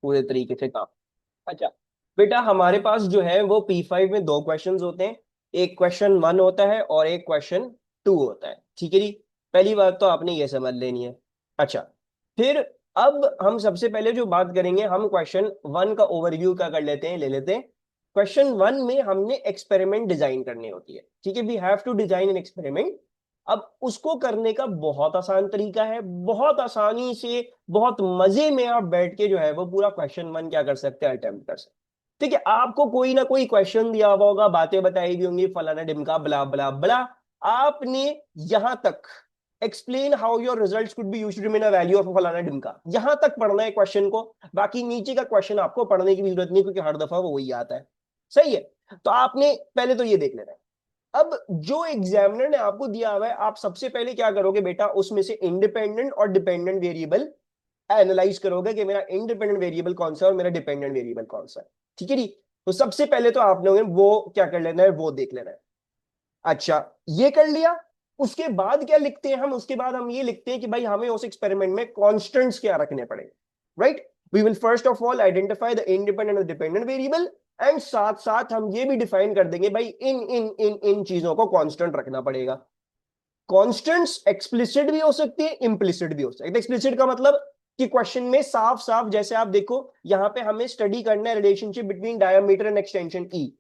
पूरे तरीके से काम। अच्छा बेटा, हमारे पास जो है वो P5 में दो क्वेश्चंस होते हैं। एक क्वेश्चन 1 होता है और एक क्वेश्चन 2 होता है, ठीक है जी। पहली बात तो आपने ये समझ लेनी है। अच्छा, फिर अब हम सबसे पहले जो बात करेंगे, हम क्वेश्चन 1 का ओवरव्यू का कर लेते हैं, ले लेते हैं। क्वेश्चन 1 में हमने एक्सपेरिमेंट डिजाइन करनी होती है, ठीक है। We have to design an experiment. अब उसको करने का बहुत आसान तरीका है, बहुत आसानी से, बहुत मजे में आप बैठ के जो है वो पूरा क्वेश्चन 1 क्या कर सकते हैं, अटेम्प्ट कर सकते हैं। ठीक है, आपको कोई ना कोई क्वेश्चन दिया हुआ होगा, बातें बताई हुई होंगी, फलाना ढिमका ब्ला ब्ला ब्ला। आपने यहां तक explain how your results could be used to determine a value of फलाना ढिमका, यहां तक पढ़ना है क्वेश्चन को। बाकी नीचे का क्वेश्चन आपको पढ़ने की भी जरूरत नहीं, क्योंकि हर दफा वो वही आता है। सही है। तो आपने पहले तो ये देख लेना है। अब जो एग्जामिनर ने आपको दिया हुआ है, आप सबसे पहले क्या करोगे बेटा, उसमें से इंडिपेंडेंट और डिपेंडेंट वेरिएबल एनालाइज करोगे कि मेरा इंडिपेंडेंट वेरिएबल कौन सा है और मेरा डिपेंडेंट वेरिएबल कौन सा है, ठीक है जी। तो सबसे पहले तो आप लोगों ने वो क्या कर लेना है, वो देख लेना है। अच्छा, ये कर लिया। उसके बाद क्या लिखते हैं हम, उसके बाद हम ये लिखते हैं कि भाई हमें उस एक्सपेरिमेंट में कॉन्स्टेंट्स क्या रखने पड़ेंगे, right. We will first of all identify the independent और डिपेंडेंट वेरिएबल, एंड साथ साथ हम ये भी डिफाइन कर देंगे भाई इन इन इन इन चीजों को कांस्टेंट रखना पड़ेगा। कॉन्स्टेंट्स एक्सप्लिसिट भी हो सकती है, इम्प्लिसिट भी हो सकती है। एक्सप्लिसिट का मतलब कि क्वेश्चन में साफ साफ, जैसे आप देखो यहां पे हमें स्टडी करना है relationship between diameter and extension E.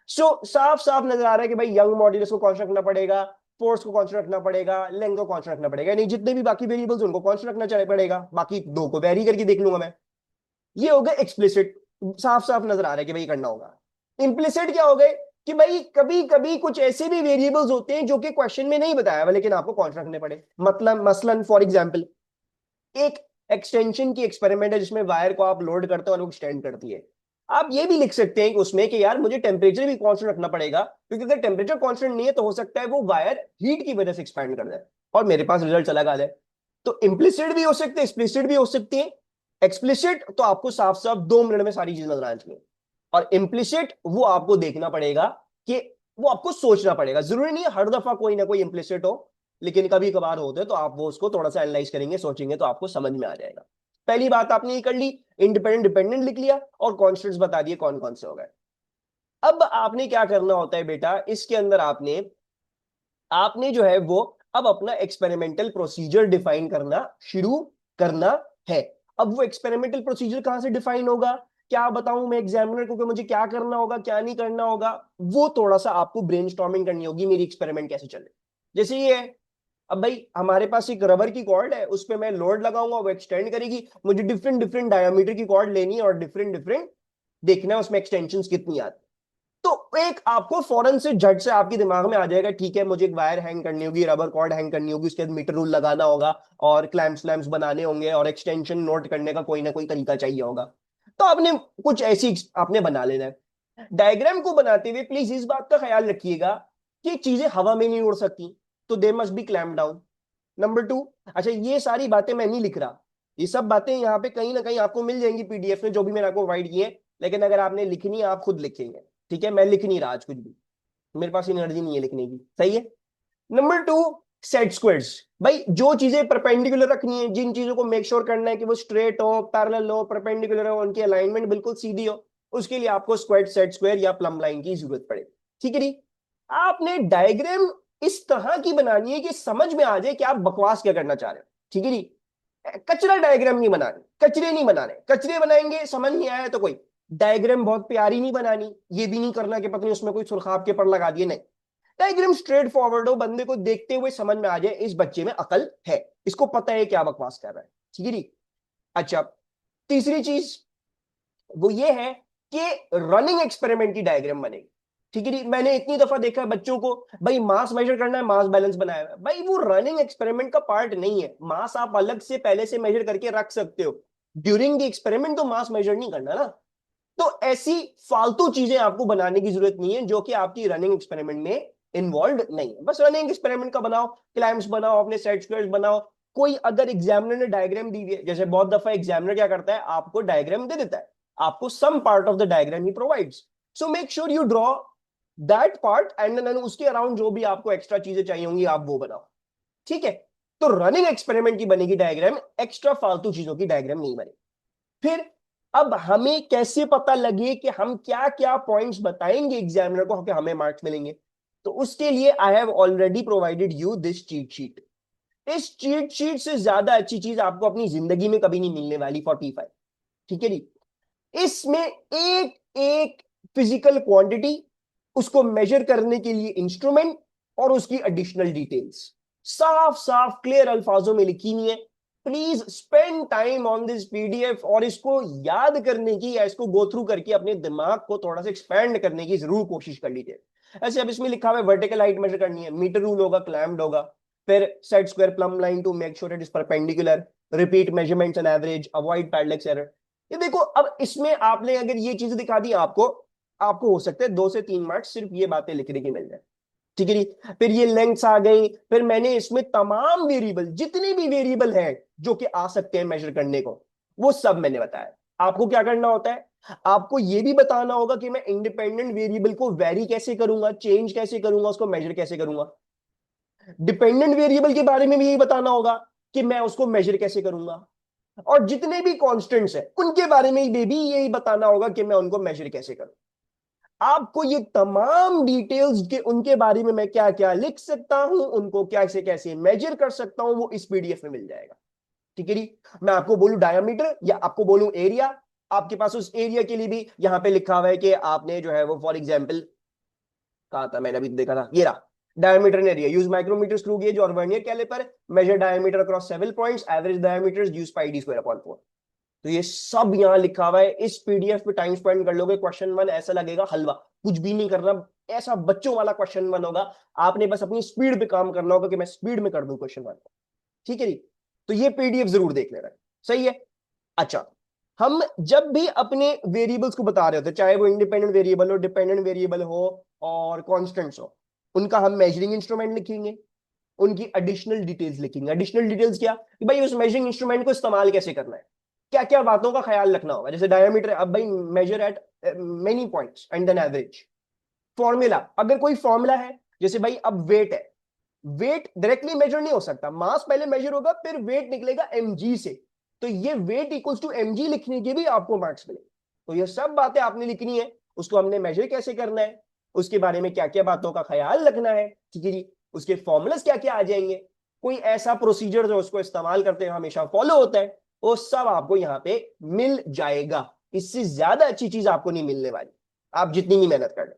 So साफ साफ नजर आ रहा है कि भाई यंग मॉड्यूलस को कांस्टेंट रखना पड़ेगा, फोर्स को कांस्टेंट रखना पड़ेगा, लेंथ को कांस्टेंट रखना पड़ेगा, नहीं जितने भी बाकी वेरिएबल्स उनको कांस्टेंट रखना पड़ेगा, बाकी दो को वेरी करके देख लूंगा मैं। ये हो गया एक्सप्लिसिट, साफ साफ नजर आ रहा है कि भाई करना होगा। इम्प्लिसिट क्या हो गए, कि भाई कभी कभी कुछ ऐसे भी वेरिएबल्स होते हैं जो कि क्वेश्चन में नहीं बताया हुआ, लेकिन आपको कांस्टेंट रखने पड़े। मतलब मसलन फॉर एग्जांपल, एक एक्सटेंशन की एक्सपेरिमेंट है जिसमें वायर को आप लोड करते हो और वो एक्सटेंड करती है। आप ये भी लिख सकते हैं कि उसमें कि यार मुझे टेम्परेचर भी कांस्टेंट रखना पड़ेगा, क्योंकि अगर टेम्परेचर कांस्टेंट नहीं है तो हो सकता है वो वायर हीट की वजह से एक्सपैंड कर जाए और मेरे पास रिजल्ट अलग आ जाए। तो इम्प्लिसिट भी हो सकते हैं, एक्सप्लिसिट भी हो सकती है। एक्सप्लिसिट तो आपको साफ साफ 2 मिनट में सारी चीज नजर आनी चाहिए, और इम्प्लिसिट वो आपको देखना पड़ेगा, कि वो आपको सोचना पड़ेगा। जरूरी नहीं है हर दफा कोई ना कोई इम्प्लिसिट हो, लेकिन कभी कभार होते हैं तो आप वो उसको थोड़ा सा एनालाइज करेंगे, सोचेंगे तो आपको समझ में आ जाएगा। पहली बात आपने ये कर ली, इंडिपेंडेंट डिपेंडेंट लिख लिया और कॉन्स्टेंट्स बता दिए कौन कौन से हो गए। अब आपने क्या करना होता है बेटा, इसके अंदर आपने आपने जो है वो अब अपना एक्सपेरिमेंटल प्रोसीजर डिफाइन करना शुरू करना है। अब वो एक्सपेरिमेंटल प्रोसीजर कहां से डिफाइन होगा, क्या बताऊं मैं एग्जामिनर को कि मुझे क्या करना होगा क्या नहीं करना होगा, वो थोड़ा सा आपको ब्रेनस्टॉर्मिंग करनी होगी, मेरी एक्सपेरिमेंट कैसे चले। जैसे ये है, अब भाई हमारे पास एक रबर की कॉर्ड है, उस पर मैं लोड लगाऊंगा, वो एक्सटेंड करेगी, मुझे डिफरेंट डिफरेंट डायमीटर की कॉर्ड लेनी है और डिफरेंट डिफरेंट देखना है उसमें एक्सटेंशन कितनी आती है। तो एक आपको फौरन से झट से आपके दिमाग में आ जाएगा, ठीक है मुझे एक वायर हैंग करनी होगी, रबर कॉर्ड हैंग करनी होगी, उसके बाद मीटर रूल लगाना होगा और क्लैम्प्स वैम्प्स बनाने होंगे और एक्सटेंशन नोट करने का कोई ना कोई तरीका चाहिए होगा। तो आपने कुछ ऐसी आपने बना लेना है। डायग्राम को बनाते हुए प्लीज इस बात का ख्याल रखिएगा कि चीजें हवा में नहीं उड़ सकती, तो they must be clamp down. Number 2, अच्छा ये सारी बातें मैं नहीं लिख रहा, ये सब बातें यहाँ पे कहीं ना कहीं आपको मिल जाएंगी पीडीएफ में, जो भी मैंने आपको प्रोवाइड किए, लेकिन अगर आपने लिखनी है आप खुद लिखेंगे, ठीक है। मैं लिख नहीं रहा आज कुछ भी, मेरे पास एनर्जी नहीं है लिखने की, सही है। Number 2, set squares. भाई जो चीजें परपेंडिकुलर रखनी है, जिन चीजों को मेक श्योर करना है कि वो स्ट्रेट हो, पैरेलल हो, परपेंडिकुलर हो, उनकी अलाइनमेंट बिल्कुल सीधी हो, उसके लिए आपको स्क्वायर, सेट स्क्वायर या प्लम लाइन की जरूरत पड़ेगी, ठीक है जी। आपने डायग्राम इस तरह की बनानी है कि समझ में आ जाए कि आप बकवास क्या करना चाह रहे हो, ठीक है जी। कचरा डायग्राम नहीं बनाने, कचरे नहीं बनाने, कचरे बनाएंगे समझ नहीं आया तो कोई डायग्राम बहुत प्यारी नहीं बनानी, ये भी नहीं करना कि पता नहीं उसमें कोई सुरखाब के पर लगा दिए, नहीं। डायग्राम स्ट्रेट फॉरवर्ड हो, बंदे को देखते हुए समझ में आ जाए इस बच्चे में अकल है, इसको पता है क्या बकवास कर रहा है, ठीक है जी। अच्छा, तीसरी चीज वो ये है कि रनिंग एक्सपेरिमेंट की डायग्राम बनेगी, ठीक है जी। मैंने इतनी दफा देखा है बच्चों को, भाई मास मेजर करना है, मास बैलेंस बनाया है, भाई वो रनिंग एक्सपेरिमेंट का पार्ट नहीं है। मास आप अलग से पहले से मेजर करके रख सकते हो, ड्यूरिंग द एक्सपेरिमेंट तो मास मेजर नहीं करना ना। तो ऐसी फालतू चीजें आपको बनाने की जरूरत नहीं है जो कि आपकी रनिंग एक्सपेरिमेंट में इन्वॉल्व नहीं है। बस रनिंग एक्सपेरिमेंट का बनाओ, क्लाइम्स बनाओ, अपने सेट स्क्वायर्स बनाओ। कोई अगर एग्जामिनर ने डायग्राम दी है, जैसे बहुत दफा एग्जामिनर क्या करता है, आपको डायग्राम दे देता है, आपको some part of the diagram ही provides, so make sure you draw that part and then उसके अराउंड जो भी आपको एक्स्ट्रा चीजें चाहिए होंगी आप वो बनाओ, ठीक है। तो रनिंग एक्सपेरिमेंट की बनेगी डायग्राम, एक्स्ट्रा फालतू चीजों की डायग्राम नहीं बनेगी। फिर अब हमें कैसे पता लगे कि हम क्या क्या पॉइंट्स बताएंगे एग्जामिनर को कि हमें मार्क्स मिलेंगे? तो उसके लिए I have already provided you this cheat sheet. इस चीट शीट से ज्यादा अच्छी चीज आपको अपनी जिंदगी में कभी नहीं मिलने वाली 45। ठीक है जी। इसमें एक एक फिजिकल क्वांटिटी, उसको मेजर करने के लिए इंस्ट्रूमेंट और उसकी एडिशनल डिटेल्स साफ साफ क्लियर अल्फाजों में लिखी हुई है। Please spend time on this PDF और इसको याद करने की या इसको गो थ्रू करके अपने दिमाग को थोड़ा सा एक्सपेंड करने की जरूर कोशिश कर लीजिए। ऐसे अब इसमें लिखा हुआ है वर्टिकल हाइट मेजर करनी है, मीटर रूल होगा, क्लैम्प्ड होगा, फिर set square plumb line to make sure it is perpendicular, repeat measurements and average, avoid parallax error. ये देखो, अब इसमें आपने अगर ये चीजें दिखा दी आपको, आपको हो सकता है 2 से 3 मार्क्स सिर्फ ये बातें लिखने की मिल जाए। ठीक है जी। फिर ये लेंथ्स आ गई, फिर मैंने इसमें तमाम वेरिएबल, जितने भी वेरिएबल हैं जो कि आ सकते हैं मेजर करने को, वो सब मैंने बताया। आपको क्या करना होता है, आपको ये भी बताना होगा कि मैं इंडिपेंडेंट वेरिएबल को वेरी कैसे करूंगा, चेंज कैसे करूंगा, उसको मेजर कैसे करूंगा। डिपेंडेंट वेरिएबल के बारे में भी यही बताना होगा कि मैं उसको मेजर कैसे करूंगा। और जितने भी कांस्टेंट्स हैं उनके बारे में भी यही बताना होगा कि मैं उनको मेजर कैसे करूं। आपको ये तमाम डिटेल्स के उनके बारे में मैं क्या क्या लिख सकता हूं, उनको कैसे कैसे मेजर कर सकता हूं, वो इस पीडीएफ में मिल जाएगा। ठीक है जी। मैं आपको बोलूं डायमीटर या आपको बोलूं एरिया, आपके पास उस एरिया के लिए भी यहां पे लिखा हुआ है कि आपने जो है वो फॉर एग्जाम्पल कहा था, मैंने अभी देखा था, ये रहा diameter and area, use micrometer, screw gauge और vernier caliper, measure diameter across several points, average diameter use pi D square upon 4। तो ये सब यहां लिखा हुआ है। इस पीडीएफ पे टाइम स्पेंड कर लोगे, क्वेश्चन 1 ऐसा लगेगा हलवा, कुछ भी नहीं करना, ऐसा बच्चों वाला क्वेश्चन 1 होगा। आपने बस अपनी स्पीड पे काम करना होगा कि मैं स्पीड में कर दूं क्वेश्चन 1 को। ठीक है जी। तो ये पीडीएफ जरूर देख लेना। सही है। अच्छा, हम जब भी अपने वेरिएबल्स को बता रहे होते हैं, चाहे वो इंडिपेंडेंट वेरिएबल हो, डिपेंडेंट वेरिएबल हो और कांस्टेंट्स हो, उनका हम मेजरिंग इंस्ट्रूमेंट लिखेंगे, उनकी एडिशनल डिटेल्स लिखेंगे। एडिशनल डिटेल्स क्या कि भाई उस मेजरिंग इंस्ट्रूमेंट को इस्तेमाल कैसे करना है, क्या क्या बातों का ख्याल रखना होगा। जैसे डायमीटर, अब भाई measure at many points and then average. Formula, अगर कोई फॉर्मूला है, जैसे भाई अब वेट है, वेट डायरेक्टली मेजर नहीं हो सकता, मास पहले मेजर होगा फिर वेट निकलेगा एमजी से, तो ये वेट इक्वल्स टू एमजी लिखने के भी आपको मार्क्स मिले। तो ये सब बातें आपने लिखनी है, उसको हमने मेजर कैसे करना है, उसके बारे में क्या क्या बातों का ख्याल रखना है। ठीक है जी। उसके फॉर्मूलाज क्या क्या आ जाएंगे, कोई ऐसा प्रोसीजर जो उसको इस्तेमाल करते हैं हमेशा फॉलो होता है, वो सब आपको यहाँ पे मिल जाएगा। इससे ज्यादा अच्छी चीज आपको नहीं मिलने वाली, आप जितनी भी मेहनत कर लें।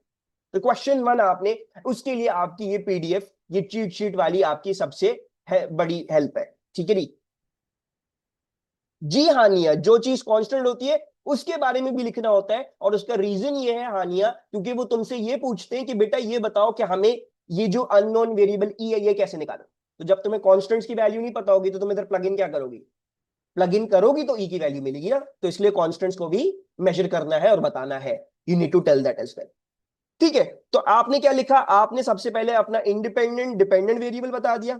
तो क्वेश्चन 1 आपने, उसके लिए आपकी ये पीडीएफ, ये चीट शीट वाली आपकी सबसे बड़ी हेल्प है। ठीक है जी। हानिया, जो चीज कांस्टेंट होती है उसके बारे में भी लिखना होता है, और उसका रीजन ये है हानिया, क्योंकि वो तुमसे ये पूछते हैं कि बेटा ये बताओ कि हमें ये जो अननोन वेरिएबल ई है ये कैसे निकालना। तो जब तुम्हें कांस्टेंट्स की वैल्यू नहीं पता होगी तो तुम इधर प्लग इन क्या करोगी, प्लग इन करोगी तो ई की वैल्यू मिलेगी ना। तो इसलिए कांस्टेंट्स को भी मेजर करना है और बताना है। You need to tell that as well. ठीक है। तो आपने क्या लिखा, आपने सबसे पहले अपना इंडिपेंडेंट डिपेंडेंट वेरिएबल बता दिया,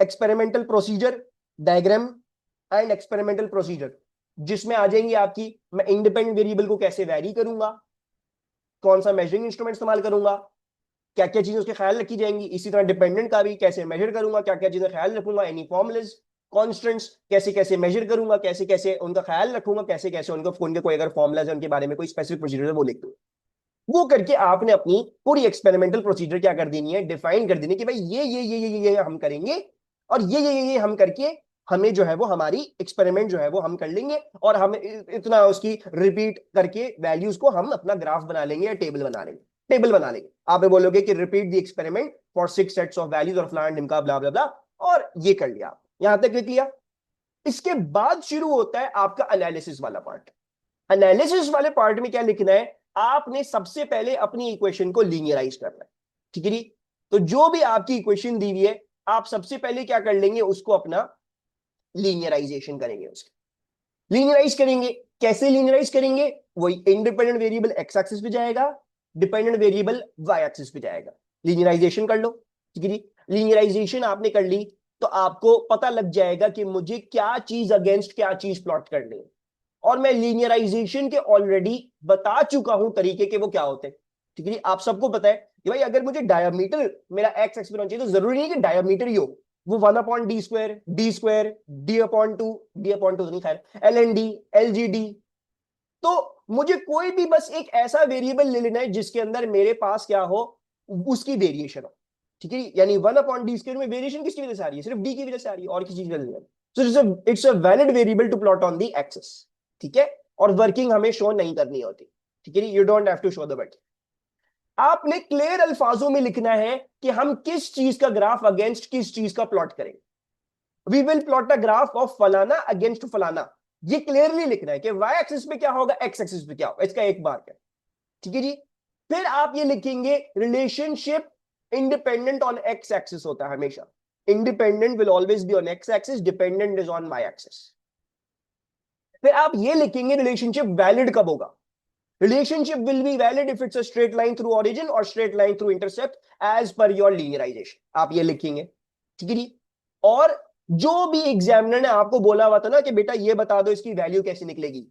experimental procedure diagram and experimental procedure, जिसमें आ जाएंगी आपकी मैं इंडिपेंडेंट वेरिएबल को कैसे वैरी करूंगा, कौन सा मेजरिंग इंस्ट्रूमेंट इस्तेमाल करूंगा, क्या क्या चीजें उसके ख्याल रखी जाएंगी। इसी तरह डिपेंडेंट का भी कैसे मेजर करूंगा, क्या क्या चीजें ख्याल रखूंगा, एनी फॉर्मुलाज, कॉन्स्टेंट्स कैसे कैसे मेजर करूंगा, कैसे कैसे उनका ख्याल रखूंगा, कैसे कैसे उनके कोई अगर फॉर्मुलाज है उनके बारे में कोई स्पेसिफिक प्रोसीजर है वो लिख दूंगा। वो करके आपने अपनी पूरी एक्सपेरिमेंटल प्रोसीजर क्या कर देनी है, डिफाइन कर देनी है कि भाई ये हम करेंगे, और ये हम करके हमें जो है वो हमारी एक्सपेरिमेंट जो है वो हम कर लेंगे, और हम इतना उसकी रिपीट करके वैल्यूज को हम अपना ग्राफ बना लेंगे या टेबल बना लेंगे। आप बोलोगे कि repeat the experiment for 6 sets of values और फलान ढिमका ब्ला ब्ला ब्ला, और ये कर लिया। यहां तक लिख लिया। इसके बाद शुरू होता है आपका एनालिसिस वाला पार्ट। एनालिसिस वाले पार्ट में क्या लिखना है, आपने सबसे पहले अपनी इक्वेशन को लीनियराइज करना है। ठीक है जी। तो जो भी आपकी इक्वेशन दी हुई है, आप सबसे पहले क्या कर लेंगे, उसको अपना लीनियराइजेशन करेंगे, उसके लीनियराइज करेंगे। कैसे लीनियराइज करेंगे, वही इंडिपेंडेंट वेरिएबल एक्स एक्सिस पे जाएगा, डिपेंडेंट वेरिएबल वाई एक्सिस पे जाएगा। लीनियराइजेशन कर लो। ठीक है जी। लीनियराइजेशन आपने कर ली तो आपको पता लग जाएगा कि मुझे क्या चीज अगेंस्ट क्या चीज प्लॉट करनी है, और मैं लीनियराइजेशन के ऑलरेडी बता चुका हूं तरीके के वो क्या होते हैं। ठीक है, आप सबको पता है कि भाई अगर मुझे डायमीटर मेरा एक्स एक्स पे होना चाहिए तो जरूरी नहीं कि डायमीटर ही हो, वो 1/d² D square D upon two, D upon two नहीं, खैर L N D, L G D, तो मुझे कोई भी बस एक ऐसा वेरिएबल ले लेना है जिसके अंदर मेरे पास क्या हो, उसकी वेरिएशन हो, ठीक है। यानी 1/d² में वेरिएशन किसकी वजह से आ रही है, सिर्फ डी की वजह से आ रही है, और किसी चीज का नहीं है। So it's a valid variable to plot on the axis, ठीक है। और वर्किंग हमें शो नहीं करनी होती, ठीक है। You don't have to show the working. आपने क्लियर अल्फाजों में लिखना है कि हम किस चीज का ग्राफ अगेंस्ट किस चीज का प्लॉट करेंगे। We will plot a graph of फलाना अगेंस्ट फलाना, ये क्लियरली लिखना है कि वाई एक्सिस पे क्या होगा, एक्स एक्सिस पे क्या होगा, इसका एक मार्क है, ठीक है जी। फिर आप ये लिखेंगे relationship independent on X axis होता है हमेशा, independent will always be on X axis, dependent is on Y axis. फिर आप ये लिखेंगे रिलेशनशिप वैलिड कब होगा, relationship will be valid if it's a straight line through origin और straight line through intercept as per your linearisation, आप ये लिखेंगे, ठीक है जी। और जो भी एग्जामिनर ने आपको बोला हुआ था ना कि बेटा ये बता दो इसकी वैल्यू कैसे निकलेगी,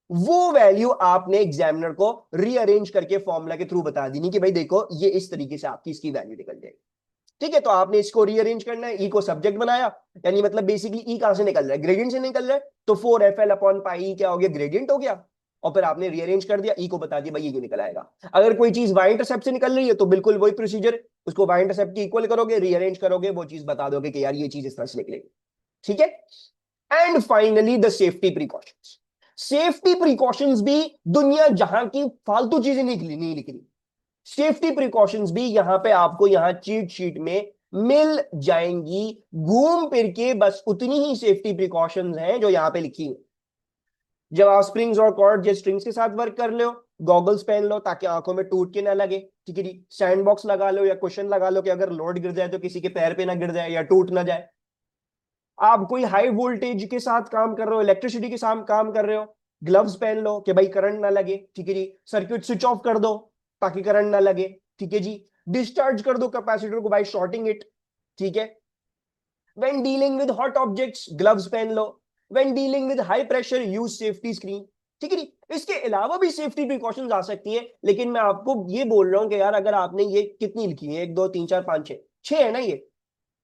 वो वैल्यू आपने एग्जामिनर को रीअरेंज करके फॉर्मूला के थ्रू बता दी, कि भाई देखो ये इस तरीके से आपकी इसकी वैल्यू निकल जाएगी, ठीक है। तो आपने इसको रीअरेंज करना है, ई को सब्जेक्ट बनाया, यानी मतलब बेसिकली ई कहां से निकल रहा है, ग्रेडियंट से निकल रहा है, तो 4FL/π क्या हो गया, ग्रेडियंट हो गया। और फिर आपने रीअरेंज कर दिया, ई को बता दिया भाई ये क्यों निकल आएगा। अगर कोई चीज वाई इंटरसेप्ट से निकल रही है तो बिल्कुल वही प्रोसीजर, उसको वाई इंटरसेप्ट की इक्वल करोगे, रीअरेंज करोगे, वो चीज बता दोगे कि यार ये चीज इस तरह से निकलेगी, ठीक है। And finally the safety precautions, safety precautions भी दुनिया जहां की फालतू चीजें नहीं लिख रही, सेफ्टी प्रिकॉशंस भी यहां पे आपको यहां चीट शीट में मिल जाएंगी, घूम फिर के बस उतनी ही सेफ्टी प्रिकॉशंस हैं जो यहां पे लिखी है। जब आप स्प्रिंग्स और कॉर्ड या स्ट्रिंग्स के साथ वर्क कर लो, गॉगल्स पहन लो ताकि आंखों में टूट के ना लगे, ठीक है जी। सैंड बॉक्स लगा लो या कुशन लगा लो कि अगर लोड गिर जाए तो किसी के पैर पे ना गिर जाए या टूट ना जाए। आप कोई हाई वोल्टेज के साथ काम कर रहे हो, इलेक्ट्रिसिटी के साथ काम कर रहे हो, ग्लव्स पहन लो कि भाई करंट ना लगे, ठीक है जी। सर्किट स्विच ऑफ कर दो ताकि करंट ना लगे, ठीक है जी। डिस्चार्ज कर दो कैपेसिटर को बाय शॉर्टिंग इट, ठीक है। When dealing with hot objects gloves पहन लो, when dealing with high pressure use safety screen, ठीक है जी। इसके अलावा भी सेफ्टी प्रिकॉशंस आ सकती है, लेकिन मैं आपको ये बोल रहा हूं कि यार अगर आपने ये कितनी लिखी है, 1 2 3 4 5 6, 6 है ना ये,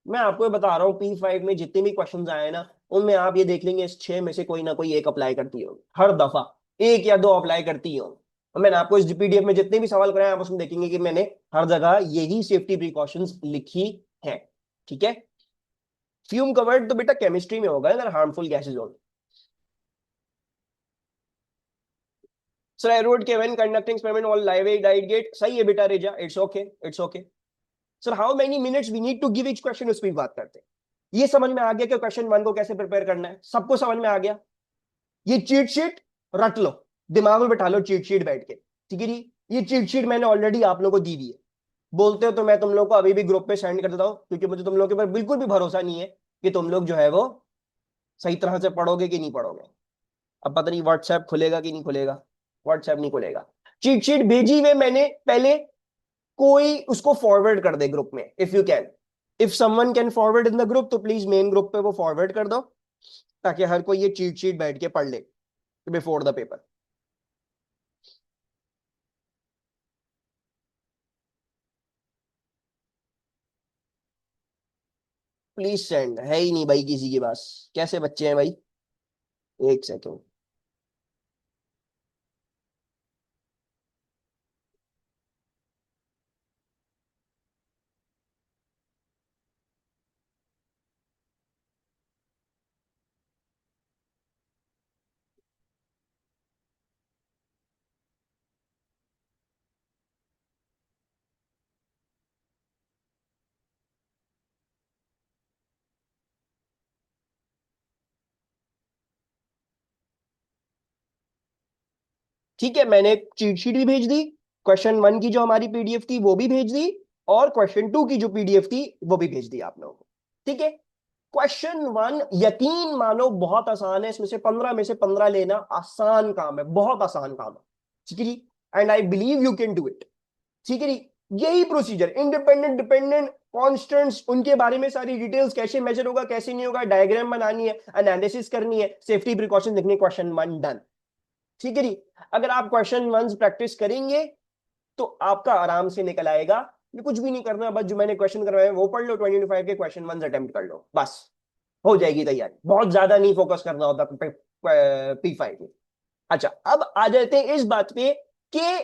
मैं आपको ये बता रहा हूँ P5 में जितने भी क्वेश्चन आए हैं ना, उनमें आप ये देख लेंगे इस 6 में से कोई ना कोई एक अप्लाई करती होगी, हर दफा एक या दो अप्लाई करती हो। और मैंने आपको इस पीडीएफ में जितने भी सवाल कराए आप उसमें देखेंगे कि मैंने हर जगह यही सेफ्टी प्रिकॉशंस लिखी है, ठीक है। फ्यूम कवर्ड तो बेटा केमिस्ट्री में होगा अगर हार्मफुल गैसेज हो। सर आई रोड के when conducting experiment on live wet diet gate, सही है बेटा Reza, it's okay, it's okay. Sir how many minutes we need to give each question, उस पर बात करते हैं। ये समझ में आ गया कि क्वेश्चन 1 को कैसे प्रिपेयर करना है, सबको समझ में आ गया। ये चीट शीट रट लो, दिमाग में बैठा लो चीट शीट बैठ के, ठीक है जी। ये चीट शीट मैंने ऑलरेडी आप लोगों को दी हुई है, बोलते हो तो मैं तुम लोग को अभी भी ग्रुप पे सेंड कर देता हूं, क्योंकि मुझे तुम लोग के ऊपर बिल्कुल भी भरोसा नहीं है कि तुम लोग जो है वो सही तरह से पढ़ोगे कि नहीं पढ़ोगे। अब पता नहीं व्हाट्सएप खुलेगा कि नहीं खुलेगा, व्हाट्सएप नहीं खुलेगा। चीट शीट भेजी हुई मैंने पहले, कोई उसको फॉरवर्ड कर दे ग्रुप में, if you can, if someone can forward in the group तो प्लीज मेन ग्रुप पे वो फॉरवर्ड कर दो, ताकि हर कोई ये चीट शीट बैठ के पढ़ ले before the paper. Please send, है ही नहीं भाई किसी के पास, कैसे बच्चे हैं भाई। एक सेकेंड, ठीक है। मैंने चीट शीट भी भेज दी, क्वेश्चन 1 की जो हमारी पीडीएफ थी वो भी भेज दी, और क्वेश्चन 2 की जो पीडीएफ थी वो भी भेज दी आप लोगों को, ठीक है। क्वेश्चन 1 यकीन मानो बहुत आसान है, इसमें से 15 लेना आसान काम है, बहुत आसान काम है, ठीक है जी। And I believe you can do it, ठीक है जी। यही प्रोसीजर, इंडिपेंडेंट डिपेंडेंट कॉन्स्टेंट्स, उनके बारे में सारी डिटेल्स, कैसे मेजर होगा कैसे नहीं होगा, डायग्राम बनानी है, एनालिसिस करनी है, सेफ्टी प्रिकॉशन लिखनी, क्वेश्चन 1 डन, ठीक है जी। अगर आप क्वेश्चन 1 प्रैक्टिस करेंगे तो आपका आराम से निकल आएगा। ये कुछ भी नहीं करना, बस जो मैंने क्वेश्चन करवाए वो पढ़ लो, 25 के क्वेश्चन 1 अटेम्प्ट कर लो, बस हो जाएगी तैयारी। बहुत ज्यादा नहीं फोकस करना होता P5 में, अच्छा, अब आ जाते हैं इस बात पे कि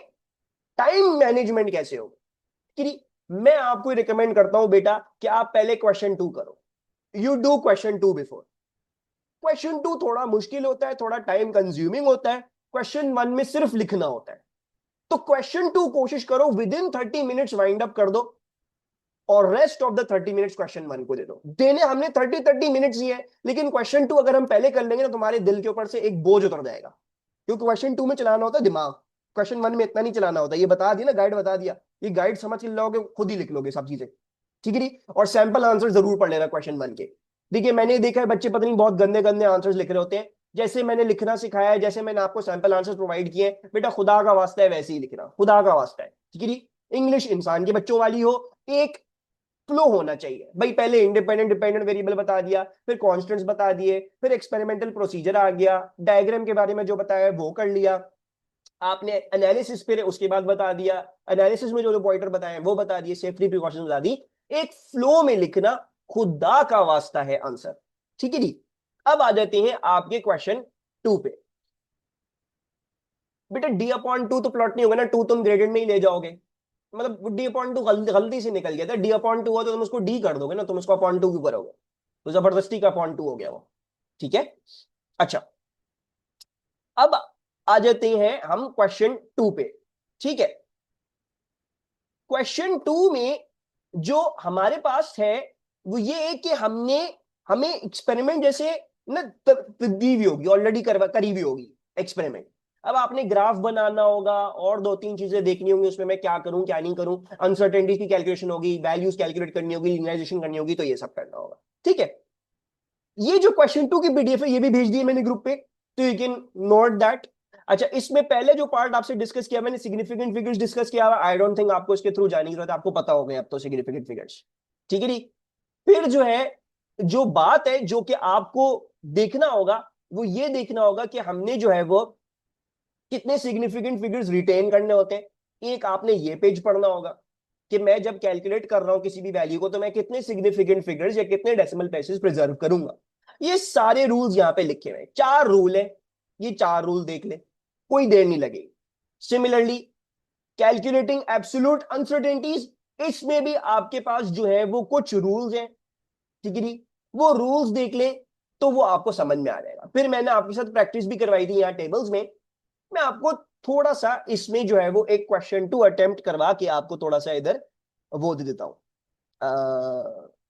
टाइम मैनेजमेंट कैसे हो। कि मैं आपको रिकमेंड करता हूं बेटा कि आप पहले क्वेश्चन 2 करो। You do question 2 before. Question 2 थोड़ा मुश्किल होता है, थोड़ा टाइम कंज्यूमिंग होता है। क्वेश्चन 1 में सिर्फ लिखना होता है। तो क्वेश्चन 2 कोशिश करो with in 30 minutes wind up कर दो, और rest of the 30 minutes question 1 को दे दो। देने हमने 30 मिनट्स ही है, लेकिन क्वेश्चन 2 अगर हम पहले कर लेंगे ना, तुम्हारे दिल के ऊपर से एक बोझ उतर जाएगा। क्योंकि क्वेश्चन 2 में चलाना होता है दिमाग, क्वेश्चन 1 में इतना नहीं चलाना होता। ये बता दिया ना, गाइड बता दिया, ये गाइड समझ के लोगे, खुद ही लिख लोगे सब चीजें। ठीक है जी। और सैंपल आंसर जरूर पढ़ लेना क्वेश्चन 1 के। देखिए मैंने देखा है बच्चे पता नहीं बहुत गंदे गंदे आंसर्स लिख रहे होते हैं। जैसे मैंने लिखना सिखाया है, जैसे मैंने आपको सैंपल आंसर्स प्रोवाइड किए हैं, बेटा खुदा का वास्ता है वैसे ही लिखना, खुदा का वास्ता है। ठीक है जी। इंग्लिश इंसान के बच्चों वाली हो, एक फ्लो होना चाहिए भाई। पहले इंडिपेंडेंट डिपेंडेंट वेरिएबल बता दिया, फिर कॉन्स्टेंट्स बता दिए, फिर एक्सपेरिमेंटल प्रोसीजर आ गया, डायग्राम के बारे में जो बताया वो कर लिया आपने, एनालिसिस फिर उसके बाद बता दिया, एनालिसिस में जो जो पॉइंटर बताए वो बता दिए, सेफ्टी प्रिकॉशंस बता दी। एक फ्लो में लिखना, खुदा का वास्ता है आंसर। ठीक है जी। अब आ जाते हैं आपके क्वेश्चन 2 पे। बेटा d/2 तो प्लॉट नहीं होगा ना, 2 तुम ग्रेडेड में ही ले जाओगे। मतलब d/2 गलती से निकल गया था, d/2 हुआ तो तुम उसको d कर दोगे ना, तुम उसको अपॉन 2 क्यों करोगे। तो जबरदस्ती का अपॉन 2 हो गया वो। ठीक है। अच्छा, अब आ जाते हैं हम क्वेश्चन 2 पे। ठीक है। क्वेश्चन 2 में जो हमारे पास है वो ये है कि हमने हमें एक्सपेरिमेंट जैसे ना दी हुई होगी, ऑलरेडी करी हुई होगी एक्सपेरिमेंट। अब आपने ग्राफ बनाना होगा और दो तीन चीजें देखनी होंगी उसमें, मैं क्या करूं क्या नहीं करूं, अनसर्टेनिटी की कैलकुलेशन होगी, वैल्यूज कैलकुलेट करनी होगी, लिनियराइजेशन करनी होगी, तो ये सब करना होगा। ठीक है। ये जो क्वेश्चन 2 की पीडीएफ है ये भी भेज दी है मैंने ग्रुप पे, तो यू कैन नोट दैट। अच्छा, इसमें पहले जो पार्ट आपसे डिस्कस किया मैंने, सिग्निफिकेंट फिगर्स डिस्कस किया हुआ, आई डोंट थिंक आपको इसके थ्रू जाने की जरूरत है, आपको पता हो गए अब तो सिग्निफिकेंट फिगर्स। ठीक है जी। फिर जो है, जो बात है जो कि आपको देखना होगा, वो ये देखना होगा कि हमने जो है वो कितने सिग्निफिकेंट फिगर्स रिटेन करने होते हैं। एक आपने ये पेज पढ़ना होगा कि मैं जब कैलकुलेट कर रहा हूं किसी भी वैल्यू को, तो मैं कितने सिग्निफिकेंट फिगर्स या कितने डेसिमल प्लेसेस प्रिजर्व करूंगा। ये सारे रूल्स यहां पे लिखे हुए हैं, 4 रूल है। ये 4 रूल देख ले, कोई देर नहीं लगेगी। सिमिलरली कैलकुलेटिंग एब्सोल्यूट अनसर्टेनिटीज, इसमें भी आपके पास जो है वो कुछ रूल्स हैं। ठीक है जी। वो रूल्स देख ले तो वो आपको समझ में आ जाएगा। फिर मैंने आपके साथ प्रैक्टिस भी करवाई थी यहाँ टेबल्स में। मैं आपको थोड़ा सा इसमें जो है वो एक क्वेश्चन 2 अटेम्प्ट करवा के आपको थोड़ा सा इधर वो दे देता हूं।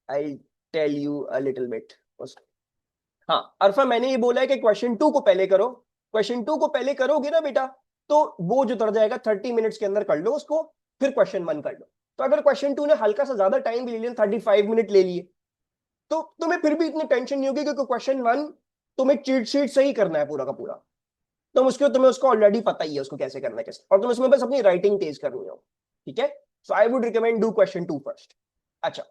I tell you a little bit. हाँ अरफा, मैंने ये बोला है कि क्वेश्चन 2 को पहले करो। क्वेश्चन 2 को पहले करोगे ना बेटा, तो वो जो उतर जाएगा 30 मिनट्स के अंदर कर लो उसको, फिर क्वेश्चन 1 कर लो। तो अगर क्वेश्चन 2 ने हल्का सा ज्यादा टाइम भी ले लिया, 35 मिनट ले लिए, तो तुम्हें फिर भी इतनी टेंशन नहीं होगी, क्योंकि क्वेश्चन 1 तुम्हें चीट शीट से ही करना है पूरा का पूरा। तुम उसके तुम्हें उसको ऑलरेडी पता ही है उसको कैसे करना है कैसे, और तुम उसमें बस अपनी राइटिंग तेज करनी हो। ठीक है। So I would recommend do question 2 first. अच्छा,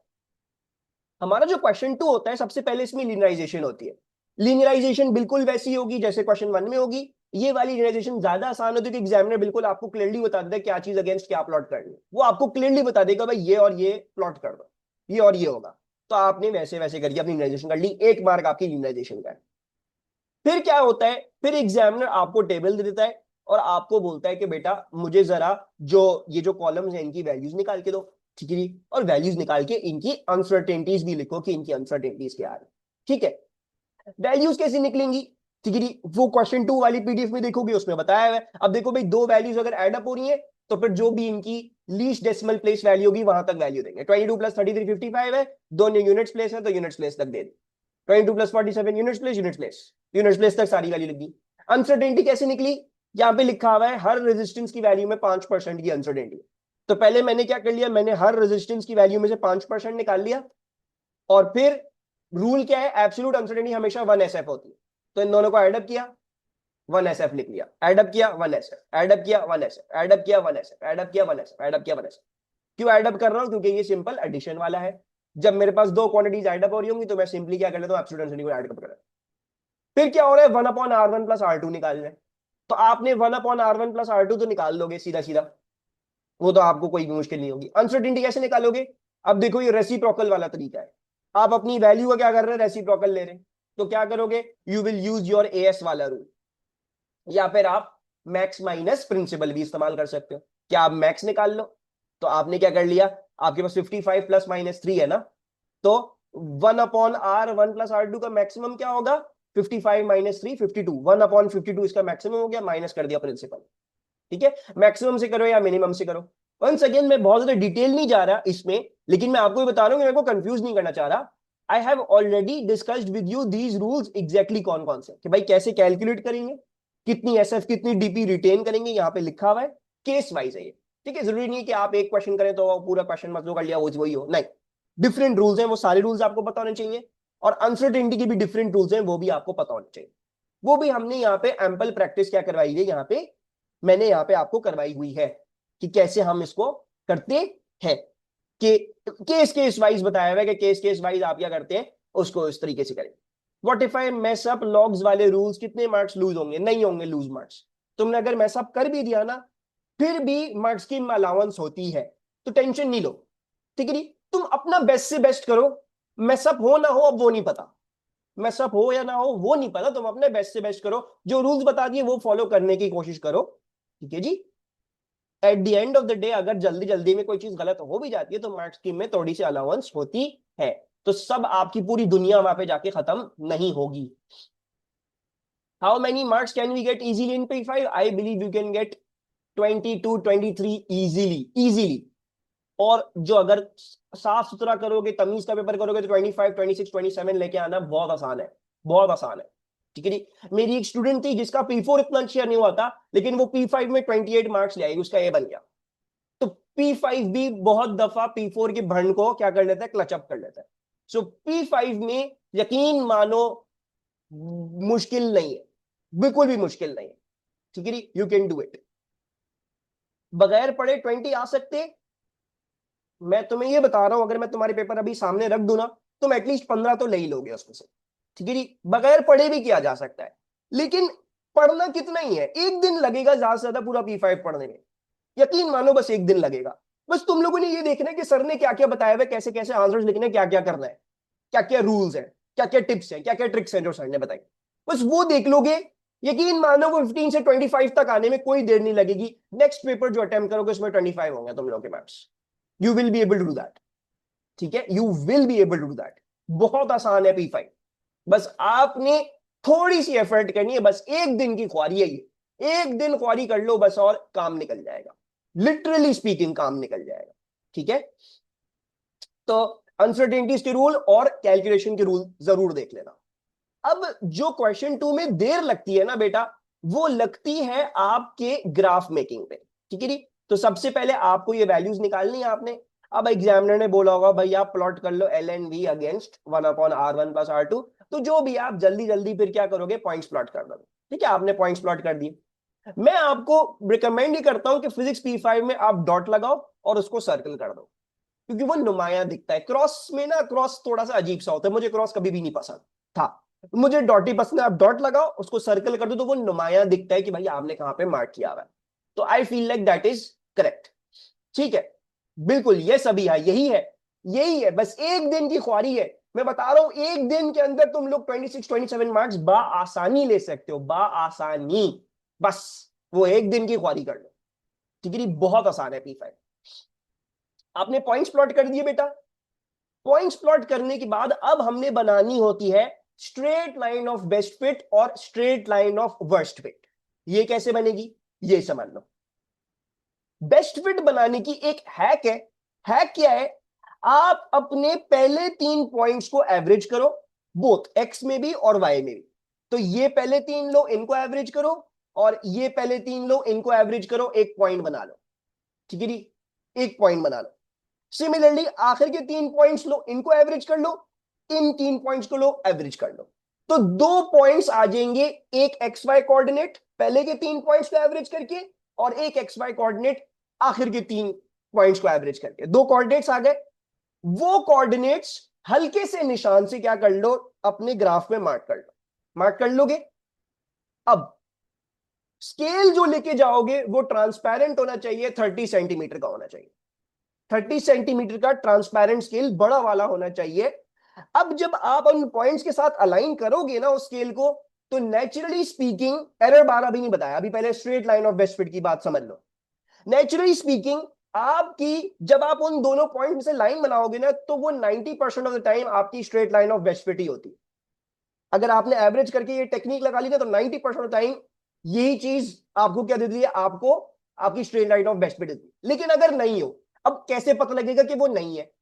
हमारा जो क्वेश्चन 2 होता है, सबसे पहले इसमें लीनियराइजेशन होती है। लीनियराइजेशन बिल्कुल वैसी होगी जैसे क्वेश्चन 1 में होगी। ये वाली लीनियराइजेशन ज्यादा आसान होती है कि एग्जामिनर बिल्कुल आपको क्लियरली बता देता है क्या चीज अगेंस्ट क्या प्लॉट करनी है। वो आपको क्लियरली बता देगा भाई ये और ये प्लॉट कर दो, ये और ये होगा। तो आपने वैसे वैसे करके अपनी लीनियराइजेशन कर ली, 1 मार्क आपकी लीनियराइजेशन का है। फिर क्या होता है, फिर एग्जामिनर आपको टेबल दे देता है और आपको बोलता है कि बेटा मुझे जरा जो ये जो कॉलम्स हैं इनकी वैल्यूज निकाल के दो। ठीक है जी। और वैल्यूज निकाल के इनकी अनसर्टेनिटीज भी लिखो कि इनकी अनसर्टेनिटीज क्या है। ठीक है। वैल्यूज कैसे निकलेंगी, ठीक है जी, वो क्वेश्चन 2 वाली पीडीएफ में देखोगे, उसमें बताया हुआ है। अब देखो भाई, दो वैल्यूज अगर एड अप हो रही है, तो फिर जो भी इनकी लीस्ट डेसिमल प्लेस वैल्यू होगी वहां तक वैल्यू देंगे। 22 प्लस 33 55 है, दोनों यूनिट्स प्लेस है तो यूनिट्स प्लेस तक दे दी। 22 plus 47 units place, units place, units place तक सारी वैल्यू लिख दी। अनसर्टेनिटी कैसे निकली, यहाँ पे लिखा हुआ है हर रेजिस्टेंस की वैल्यू में 5% की अनसर्टेनिटी। तो पहले मैंने क्या कर लिया, मैंने हर रेजिस्टेंस की वैल्यू में से 5% निकाल लिया। और फिर रूल क्या है, एब्सोल्यूट अनसर्टेनिटी हमेशा 1SF होती है। तो इन दोनों को एडअप किया, 1SF लिख लिया, एडअप किया 1SF, एडअप किया 1SF, एडअप किया 1SF, एडअप किया 1SF, एडअप किया 1SF। क्यों एडअप कर रहा हूं, क्योंकि ये सिंपल एडिशन वाला है। जब मेरे पास दो क्वांटिटीज एडअप हो रही होंगी तो मैं सिंपली क्या कर लेता हूं, एब्सोल्यूट अनसर्टेनिटी को एडअप कर लेता हूं। फिर क्या हो रहा है, 1/R1 प्लस R2 निकालना है। तो आपने 1/R1 प्लस R2 तो निकाल लोगे सीधा सीधा, वो तो आपको कोई भी मुश्किल नहीं होगी। अनसर्टेनिटी कैसे निकालोगे, अब देखो ये रेसिप्रोकल वाला तरीका है। आप अपनी वैल्यू का क्या कर रहे हैं, रेसिप्रोकल ले रहे हैं। तो क्या करोगे, you will use your as वाला रूल। या फिर आप मैक्स माइनस प्रिंसिपल भी इस्तेमाल कर सकते हो। क्या आप मैक्स निकाल लो, तो आपने क्या कर लिया, आपके पास 55 प्लस माइनस 3 है ना, तो 1/r1 + r2 का मैक्सिमम क्या होगा, 55 माइनस 3 52, 1/52 इसका मैक्सिमम हो गया, माइनस कर दिया प्रिंसिपल। ठीक है, मैक्सिमम से करो या मिनिमम से करो। वंस अगेन मैं बहुत ज्यादा डिटेल नहीं जा रहा इसमें, लेकिन मैं आपको भी बता रहा हूं कि मेरे को कंफ्यूज नहीं करना चाह रहा। I have already discussed with you these rules exactly कौन कौन से, कि भाई कैसे कैलकुलेट करेंगे, कितनी एसएफ कितनी डीपी रिटेन करेंगे, यहाँ पे लिखा हुआ है, केस वाइज है ये। ठीक है, जरूरी नहीं है कि आप एक क्वेश्चन करें तो पूरा क्वेश्चन मतलब कर लिया वो वही हो, नहीं, डिफरेंट रूल्स हैं, वो सारे रूल्स आपको पता होने चाहिए, और अनसर्टेनिटी के भी डिफरेंट रूल्स हैं, वो भी आपको पता होने चाहिए। वो भी हमने यहाँ पे एम्पल प्रैक्टिस क्या करवाई है, यहाँ पे मैंने यहाँ पे आपको करवाई हुई है कि कैसे हम इसको करते हैं, कि केस केस वाइज बताया हुआ है कि केस केस वाइज आप क्या करते हैं, उसको इस तरीके से करें। What if I mess up logs वाले रूल्स, कितने मार्क्स लूज होंगे, नहीं होंगे लूज मार्क्स। तुमने अगर मेस अप कर भी दिया ना, फिर भी मार्क्स की अलाउंस होती है, तो टेंशन नहीं लो। ठीक है, तुम अपना बेस्ट से बेस्ट करो, मेसअप हो ना हो अब वो नहीं पता, मेसअप हो या ना हो वो नहीं पता, तुम अपने बेस्ट से बेस्ट करो, जो रूल्स बता दिए वो फॉलो करने की कोशिश करो। ठीक है जी, at the end of the day अगर जल्दी जल्दी में कोई चीज गलत हो भी जाती है तो मार्क्स स्कीम में थोड़ी सी अलाउंस होती है, तो सब आपकी पूरी दुनिया वहां पे जाके खत्म नहीं होगी। How many marks can we get easily in P5? I believe you can get 20 to 23 easily, easily. और जो अगर साफ सुथरा करोगे, तमीज का पेपर करोगे, तो 25 26 27 लेके आना बहुत आसान है, बहुत आसान है। ठीक है जी, मेरी एक स्टूडेंट थी जिसका P4 इतना अच्छा नहीं हुआ था, लेकिन वो P5 में 28 मार्क्स ले आई, उसका ए बन गया। तो P5 भी बहुत दफा P4 के भंड को क्या कर लेता है, क्लच अप कर लेता है। सो P5 में यकीन मानो मुश्किल नहीं है, बिल्कुल भी मुश्किल नहीं है। ठीक है जी, यू कैन डू इट, बगैर पढ़े 20 आ सकते। मैं तुम्हें ये बता रहा हूं, अगर मैं तुम्हारे पेपर अभी सामने रख दूं ना, तुम एटलीस्ट 15 तो ले ही लोगे उसमें से। ठीक है जी, बगैर पढ़े भी किया जा सकता है, लेकिन पढ़ना कितना ही है, एक दिन लगेगा ज्यादा से ज्यादा पूरा P5 पढ़ने में, यकीन मानो बस एक दिन लगेगा। बस तुम लोगों ने ये देखना है कि सर ने क्या क्या बताया हुआ है, कैसे कैसे आंसर्स लिखने, क्या क्या करना है, क्या क्या रूल्स है, क्या क्या टिप्स है, क्या क्या ट्रिक्स है जो सर ने बताई, बस वो देख लोगे। यकीन मानो वो 15 से 25 तक आने में कोई देर नहीं लगेगी। नेक्स्ट पेपर जो अटेम्प्ट करोगे उसमें 25 होंगे तुम लोगों के marks, you will be able to do that. ठीक है, you will be able to do that, बहुत आसान है P5। बस आपने थोड़ी सी एफर्ट करनी है, बस एक दिन की ख्वारी है ये, एक दिन ख्वारी कर लो बस और काम निकल जाएगा, लिटरली स्पीकिंग काम निकल जाएगा। ठीक है, तो अनसर्टेनिटीज के रूल और कैलकुलेशन के रूल जरूर देख लेना। अब जो क्वेश्चन 2 में देर लगती है ना बेटा, वो लगती है आपके ग्राफ मेकिंग पे। ठीक है जी, तो सबसे पहले आपको ये वैल्यूज निकालनी है आपने। अब एग्जामिनर ने बोला होगा भाई आप प्लॉट कर लो L and V against 1/r1 + r2, तो जो भी आप जल्दी जल्दी फिर क्या करोगे, पॉइंट्स प्लॉट कर दोगे। ठीक है, आपने पॉइंट्स प्लॉट कर दिए। मैं आपको रिकमेंड ही करता हूं कि फिजिक्स P5 में आप डॉट लगाओ और उसको सर्कल कर दो, क्योंकि वो नुमाया दिखता है। क्रॉस में ना, क्रॉस थोड़ा सा अजीब सा होता है, मुझे क्रॉस कभी भी नहीं पसंद था, मुझे डॉट ही पसंद है। आप डॉट लगाओ, उसको सर्कल कर दो, तो वो नुमाया दिखता है कि भाई आपने कहां पे मार्क किया हुआ है। तो I feel like that is correct. ठीक है, बिल्कुल ये सभी है, यही है, यही है, बस एक दिन की ख्वारी है। मैं बता रहा हूं एक दिन के अंदर तुम लोग 26 27 मार्क्स बा आसानी ले सकते हो, बा आसानी। बस वो एक दिन की ख्वारी कर लो। ठीक है जी, बहुत आसान है P5। आपने पॉइंट्स प्लॉट कर दिए बेटा, पॉइंट्स प्लॉट करने के बाद अब हमने बनानी होती है straight line of best fit और straight line of worst fit. ये कैसे बनेगी, ये समझ लो। बेस्ट फिट बनाने की एक हैक है। हैक क्या है, आप अपने पहले 3 पॉइंट्स को एवरेज करो, बोथ एक्स में भी और वाई में भी। तो ये पहले 3 लो, इनको एवरेज करो, और ये पहले 3 लो, इनको एवरेज करो, एक पॉइंट बना लो। ठीक है जी, एक पॉइंट बना लो। सिमिलरली आखिर के 3 पॉइंट्स लो, इनको एवरेज कर लो, इन 3 पॉइंट्स को लो, एवरेज कर लो। तो 2 पॉइंट्स आ जाएंगे, एक एक्स वाई कोऑर्डिनेट पहले के 3 पॉइंट्स को एवरेज करके, और एक एक्स वाई कोऑर्डिनेट आखिर के 3 पॉइंट्स को एवरेज करके। 2 कोऑर्डिनेट्स आ गए, वो कोऑर्डिनेट्स हल्के से निशान से क्या कर लो, अपने ग्राफ में मार्क कर लो, मार्क कर लोगे। अब स्केल जो लेके जाओगे वो ट्रांसपेरेंट होना चाहिए, 30 सेंटीमीटर का होना चाहिए, 30 सेंटीमीटर का ट्रांसपेरेंट स्केल बड़ा वाला होना चाहिए। अब जब आप उन पॉइंट्स के साथ अलाइन करोगे ना उस स्केल को, तो नेचुरली स्पीकिंग, एरर बार अभी नहीं बताया, अभी पहले straight line of best fit की बात समझ लो। नेचुरली स्पीकिंग आपकी, जब आप उन दोनों पॉइंट में से लाइन बनाओगे ना, तो वो 90% ऑफ द टाइम आपकी straight line of best fit ही होती है। अगर आपने एवरेज करके ये टेक्निक लगा ली ना, तो 90% ऑफ द टाइम यही चीज आपको क्या देती है, आपको आपकी straight line of best fit देती है। लेकिन अगर नहीं हो, अब कैसे पता लगेगा कि वो नहीं है?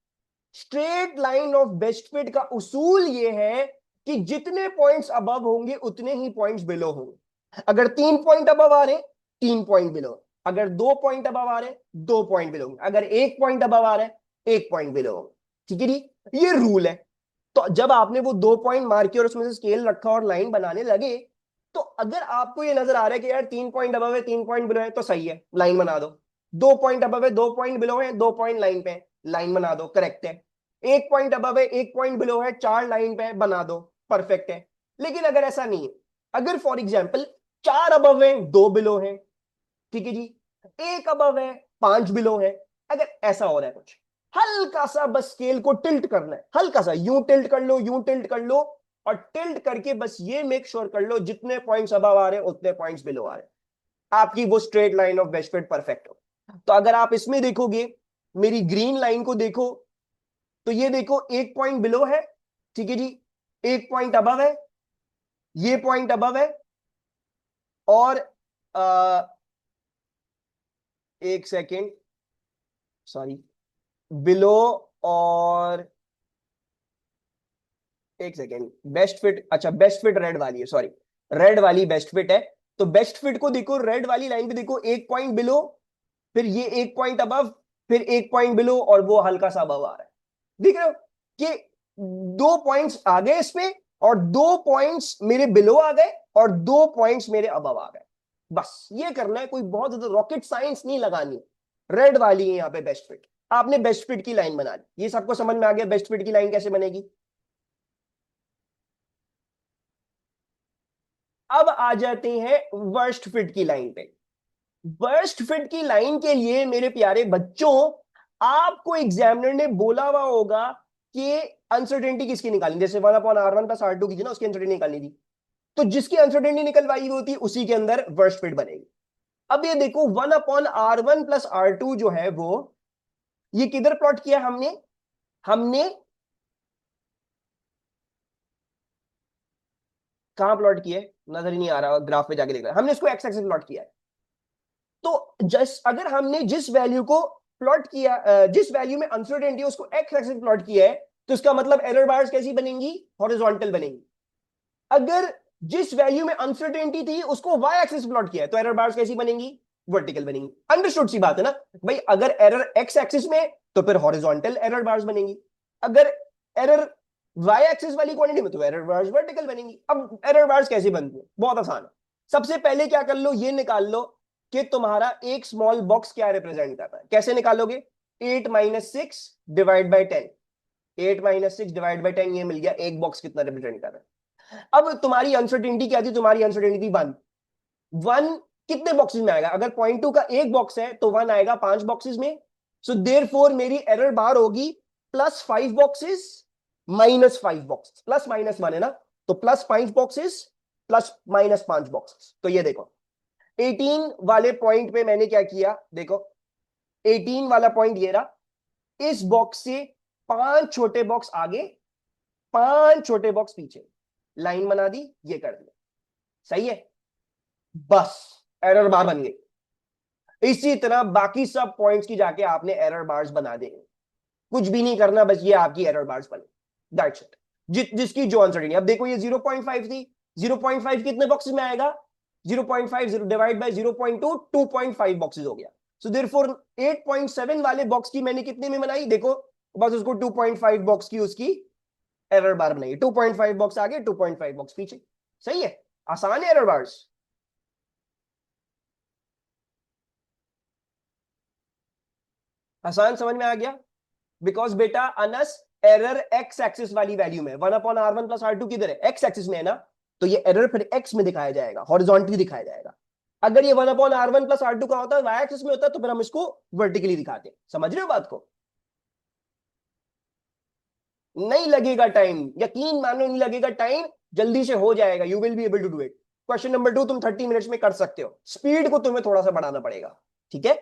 Straight line of best fit का उसूल ये है कि जितने पॉइंट्स अबव होंगे उतने ही पॉइंट्स बिलो होंगे। अगर 3 पॉइंट अबव आ रहे, 3 पॉइंट बिलो। अगर 2 पॉइंट अबव आ रहे, 2 पॉइंट बिलो। अगर 1 पॉइंट अबव आ रहे, 1 पॉइंट बिलो। ठीक है जी, ये रूल है। तो जब आपने वो 2 पॉइंट मार के और उसमें से स्केल रखा और लाइन बनाने लगे, तो अगर आपको ये नजर आ रहा है कि यार 3 पॉइंट अबव है, 3 पॉइंट बिलो है, तो सही है, लाइन बना दो। 2 पॉइंट अबव है, 2 पॉइंट बिलो है, 2 पॉइंट लाइन पे, लाइन बना दो, करेक्ट है। 1 पॉइंट अबव है, 1 पॉइंट बिलो है, 4 लाइन पे, बना दो, परफेक्ट है। लेकिन अगर ऐसा नहीं है, अगर फॉर एग्जाम्पल 4 अबव है, 2 बिलो है, ठीक है जी, 1 अबव है, 5 बिलो है, अगर ऐसा हो रहा है कुछ, हल्का सा बस स्केल को टिल्ट करना है, हल्का सा यूं टिल्ट कर लो, यूं टिल्ट कर लो, और टिल्ट करके बस ये मेक श्योर कर लो जितने पॉइंट्स अबव आ रहे हैं उतने पॉइंट्स बिलो आ रहे हैं, आपकी वो straight line of best fit perfect हो। तो अगर आप इसमें देखोगे, मेरी ग्रीन लाइन को देखो, तो ये देखो 1 पॉइंट बिलो है, ठीक है जी, 1 पॉइंट अबव है, ये पॉइंट अबव है, और एक सेकेंड, सॉरी, बिलो, और एक सेकेंड, बेस्ट फिट, अच्छा बेस्ट फिट रेड वाली है, सॉरी, रेड वाली बेस्ट फिट है। तो बेस्ट फिट को देखो, रेड वाली लाइन पे देखो, 1 पॉइंट बिलो, फिर ये 1 पॉइंट अबव, फिर 1 पॉइंट बिलो, और वो हल्का सा अबव आ रहा है। देख रहे हो कि 2 पॉइंट्स आ गए इस पे, और 2 पॉइंट्स मेरे बिलो आ गए, और 2 पॉइंट्स मेरे अबव आ गए। बस ये करना है, कोई बहुत ज्यादा रॉकेट साइंस नहीं लगानी। रेड वाली है यहाँ पे बेस्ट फिट, आपने बेस्ट फिट की लाइन बना ली। ये सबको समझ में आ गया बेस्ट फिट की लाइन कैसे बनेगी? अब आ जाते हैं वर्स्ट फिट की लाइन पे। वर्स्ट फिट की लाइन के लिए मेरे प्यारे बच्चों, आपको एग्जामिनर ने बोला हुआ होगा कि अनसर्टेनिटी किसकी निकालनी, जैसे 1/R1 + R2 की थी ना, उसकी अनसर्टेनिटी निकालनी थी। तो जिसकी अनसर्टेनिटी निकलवाई हुई होती है उसी के अंदर वर्स्ट फिट बनेगी। अब ये देखो 1/R1 + R2 जो है वो, ये किधर प्लॉट किया हमने? हमने कहां प्लॉट किया है? नजर ही नहीं आ रहा, ग्राफ पे जाके देख रहा है। हमने इसको एक्स एक्सिस प्लॉट किया है। तो जस्ट अगर हमने जिस वैल्यू को प्लॉट किया, जिस वैल्यू में अनसर्टेनिटी उसको एक्स एक्सिस प्लॉट किया है, तो इसका मतलब एरर बार्स कैसी बनेंगी? हॉरिजॉन्टल बनेंगी। अगर जिस वैल्यू में अनसर्टेनिटी थी उसको वाई एक्सिस प्लॉट किया है, तो एरर बार्स कैसी बनेंगी? वर्टिकल बनेंगी। अंडरस्टूड सी बात है ना भाई? अगर एरर एक्स एक्सिस में, तो फिर हॉरिजॉन्टल एरर बार्स बनेंगी। अगर एरर वाई एक्सिस वाली क्वांटिटी में, तो एरर बार्स वर्टिकल बनेंगी। अब एरर बार्स कैसे बनती है? बहुत आसान है। सबसे पहले क्या कर लो, ये निकाल लो कि तुम्हारा एक स्मॉल बॉक्स क्या रिप्रेजेंट कर रहा है। कैसे निकालोगे? 8 - 6 ÷ 10। 8 - 6 ÷ 10, ये मिल गया, एक बॉक्स कितना रिप्रेजेंट कर रहा है। अब तुम्हारी अनसर्टेनिटी क्या थी? तुम्हारी अनसर्टेनिटी 1। 1 कितने बॉक्सेस में आएगा? अगर 0.2 का एक बॉक्स है तो 1 आएगा 5 बॉक्सेस में। सो देयरफॉर मेरी एरर बार होगी +5 बॉक्सेस, -5 बॉक्सेस, +- 1 है ना, तो +5 बॉक्सेस, +- 5 बॉक्सेस। तो ये देखो 18 वाले पॉइंट पे मैंने क्या किया, देखो 18 वाला पॉइंट ये रहा। इस बॉक्स से 5 छोटे बॉक्स आगे, 5 छोटे बॉक्स पीछे, लाइन बना दी, ये कर दिया। सही है, बस एरर बार बन गई। इसी तरह बाकी सब पॉइंट्स की जाके आपने एरर बार्स बना देंगे। कुछ भी नहीं करना, बस ये आपकी एरर बार्स बने, दैट्स इट। जिसकी जो अनसर्टेनिटी, अब देखो ये 0.5 थी, 0.5 कितने बॉक्सेस में आएगा? 0.5 डिवाइड बाय 0.2, 2.5 बॉक्सेस हो गया। सो देयरफॉर 8.7 वाले बॉक्स की मैंने कितने में बनाई? देखो बस उसको 2.5 बॉक्स की उसकी एरर बार बनाई। 2.5 बॉक्स आगे, 2.5 बॉक्स पीछे। सही है, आसान है एरर बार्स। आसान, समझ में आ गया? बिकॉज बेटा अनस, एरर एक्स एक्सिस वाली वैल्यू में 1/R1 + R2 किधर है? एक्स एक्सिस में है ना, तो ये एरर फिर एक्स में दिखाया जाएगा, हॉरिजॉन्टली दिखाया जाएगा। अगर ये 1/R1 + R2 का होता है, वाई एक्सिस में होता है, तो फिर हम इसको वर्टिकली दिखाते। समझ रहे हो बात को? नहीं लगेगा टाइम, यकीन मानो नहीं लगेगा टाइम। जल्दी से हो जाएगा, you will be able to do it. Question number 2 तुम 30 मिनट्स में कर सकते हो, स्पीड को तुम्हें थोड़ा सा बढ़ाना पड़ेगा, ठीक है।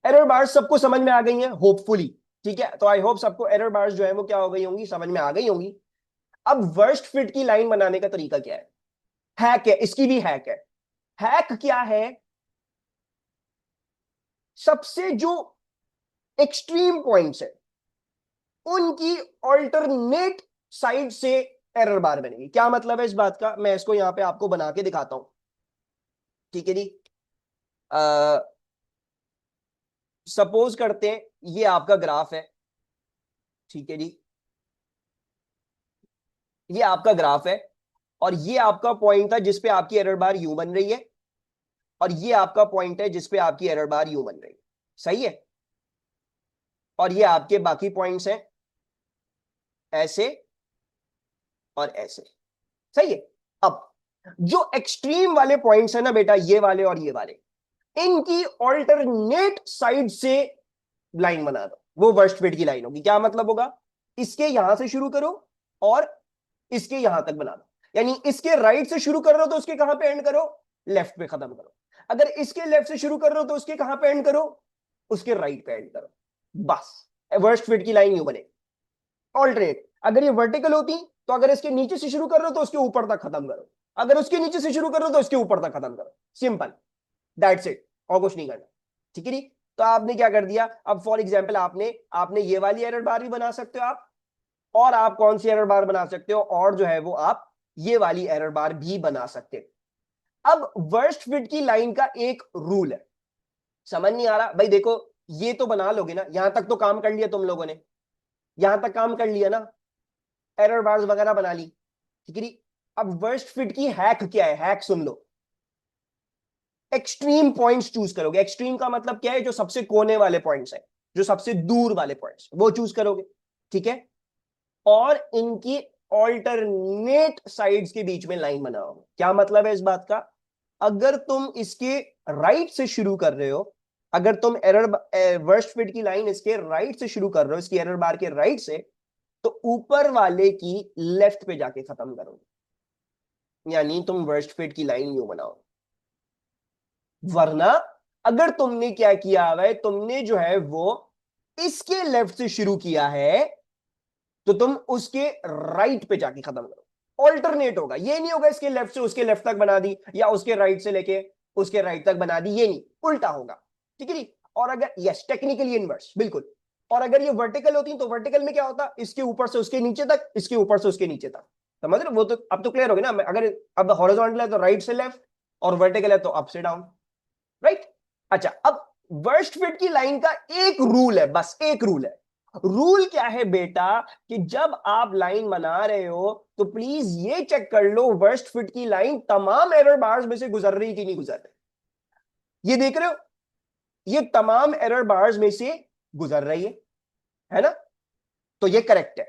एरर बार्स सबको समझ में आ गई हैं होपफुली, ठीक है। तो आई होप सबको एरर बार्स जो है वो क्या हो गई होंगी, समझ में आ गई होंगी। अब वर्स्ट फिट की लाइन बनाने का तरीका क्या है, हैक है, इसकी भी हैक है। हैक क्या है, सबसे जो एक्सट्रीम पॉइंट्स है उनकी ऑल्टरनेट साइड से एरर बार बनेगी। क्या मतलब है इस बात का, मैं इसको यहां पे आपको बना के दिखाता हूं, ठीक है जी। सपोज करते हैं ये आपका ग्राफ है, ठीक है जी, ये आपका ग्राफ है, और ये आपका पॉइंट था जिसपे आपकी एरर बार यू बन रही है, और ये आपका पॉइंट है जिसपे आपकी एरर बार यू बन रही है, सही है। और ये आपके बाकी पॉइंट्स हैं ऐसे और ऐसे, सही है। अब जो एक्सट्रीम वाले पॉइंट्स है ना बेटा, ये वाले और ये वाले, इनकी ऑल्टरनेट साइड से लाइन बना दो, वो वर्स्ट फिट की लाइन होगी। क्या मतलब होगा, इसके यहां से शुरू करो और इसके यहां तक बना दो, यानी इसके राइट से शुरू कर रहे हो तो उसके कहां पे एंड करो, लेफ्ट पे खत्म करो। अगर इसके लेफ्ट से शुरू कर रहे हो तो उसके कहां पे एंड करो, उसके राइट पे एंड करो, बस वर्स्ट फिट की लाइन यूं बने। ऑल्टरनेट, अगर ये वर्टिकल होती तो अगर इसके नीचे से शुरू कर रहे हो तो उसके ऊपर तक खत्म करो, अगर उसके नीचे से शुरू कर रहे हो तो उसके ऊपर तक खत्म करो, सिंपल, दैट्स इट, और कुछ नहीं करना, ठीक है जी। तो आपने क्या कर दिया, अब फॉर एग्जाम्पल आपने आपने ये वाली एरर बार भी बना सकते हो आप, और आप कौन सी एरर बार बना सकते हो, और जो है वो आप ये वाली एरर बार भी बना सकते हो। अब वर्स्ट फिट की लाइन का एक रूल है, समझ नहीं आ रहा भाई, देखो ये तो बना लोगे ना, यहां तक तो काम कर लिया तुम लोगों ने, यहां तक काम कर लिया ना, एरर बार्स वगैरह बना ली, ठीक है जी। अब वर्स्ट फिट की हैक क्या है, हैक सुन लो। एक्सट्रीम पॉइंट्स चूज करोगे, एक्सट्रीम का मतलब क्या है, जो सबसे कोने वाले पॉइंट्स है, जो सबसे दूर वाले पॉइंट्स वो चूज करोगे, ठीक है। और इनकी ऑल्टरनेट साइड्स के बीच में लाइन बनाओगे। क्या मतलब है इस बात का, अगर तुम इसके राइट से शुरू कर रहे हो, अगर तुम एरर वर्स्ट फिट की लाइन इसके राइट से शुरू कर रहे हो, इसकी एरर बार के राइट से, तो ऊपर वाले की लेफ्ट पे जाके खत्म करोगे, यानी तुम वर्स्ट फिट की लाइन यूं बनाओ। वरना अगर तुमने क्या किया हुआ है, तुमने जो है वो इसके लेफ्ट से शुरू किया है, तो तुम उसके राइट पे जाके खत्म करो, ऑल्टरनेट होगा। ये नहीं होगा इसके लेफ्ट से उसके लेफ्ट तक बना दी, या उसके राइट से लेके उसके राइट तक बना दी, ये नहीं, उल्टा होगा, ठीक है जी। और अगर यस टेक्निकली इनवर्स बिल्कुल, और अगर ये वर्टिकल होती तो वर्टिकल में क्या होता, इसके ऊपर से उसके नीचे तक, इसके ऊपर से उसके नीचे तक, समझ रहे हो? वो तो अब तो क्लियर हो गया ना, अगर अब हॉरिजॉन्टल है तो राइट से लेफ्ट, और वर्टिकल है तो अप से डाउन, राइट। अच्छा, अब वर्स्ट फिट की लाइन का एक रूल है, बस एक रूल है। रूल क्या है बेटा, कि जब आप लाइन बना रहे हो तो प्लीज ये चेक कर लो वर्स्ट फिट की लाइन तमाम एरर बार्स में से गुजर रही कि नहीं गुजर रही। ये देख रहे हो, ये तमाम एरर बार्स में से गुजर रही है ना, तो ये करेक्ट है।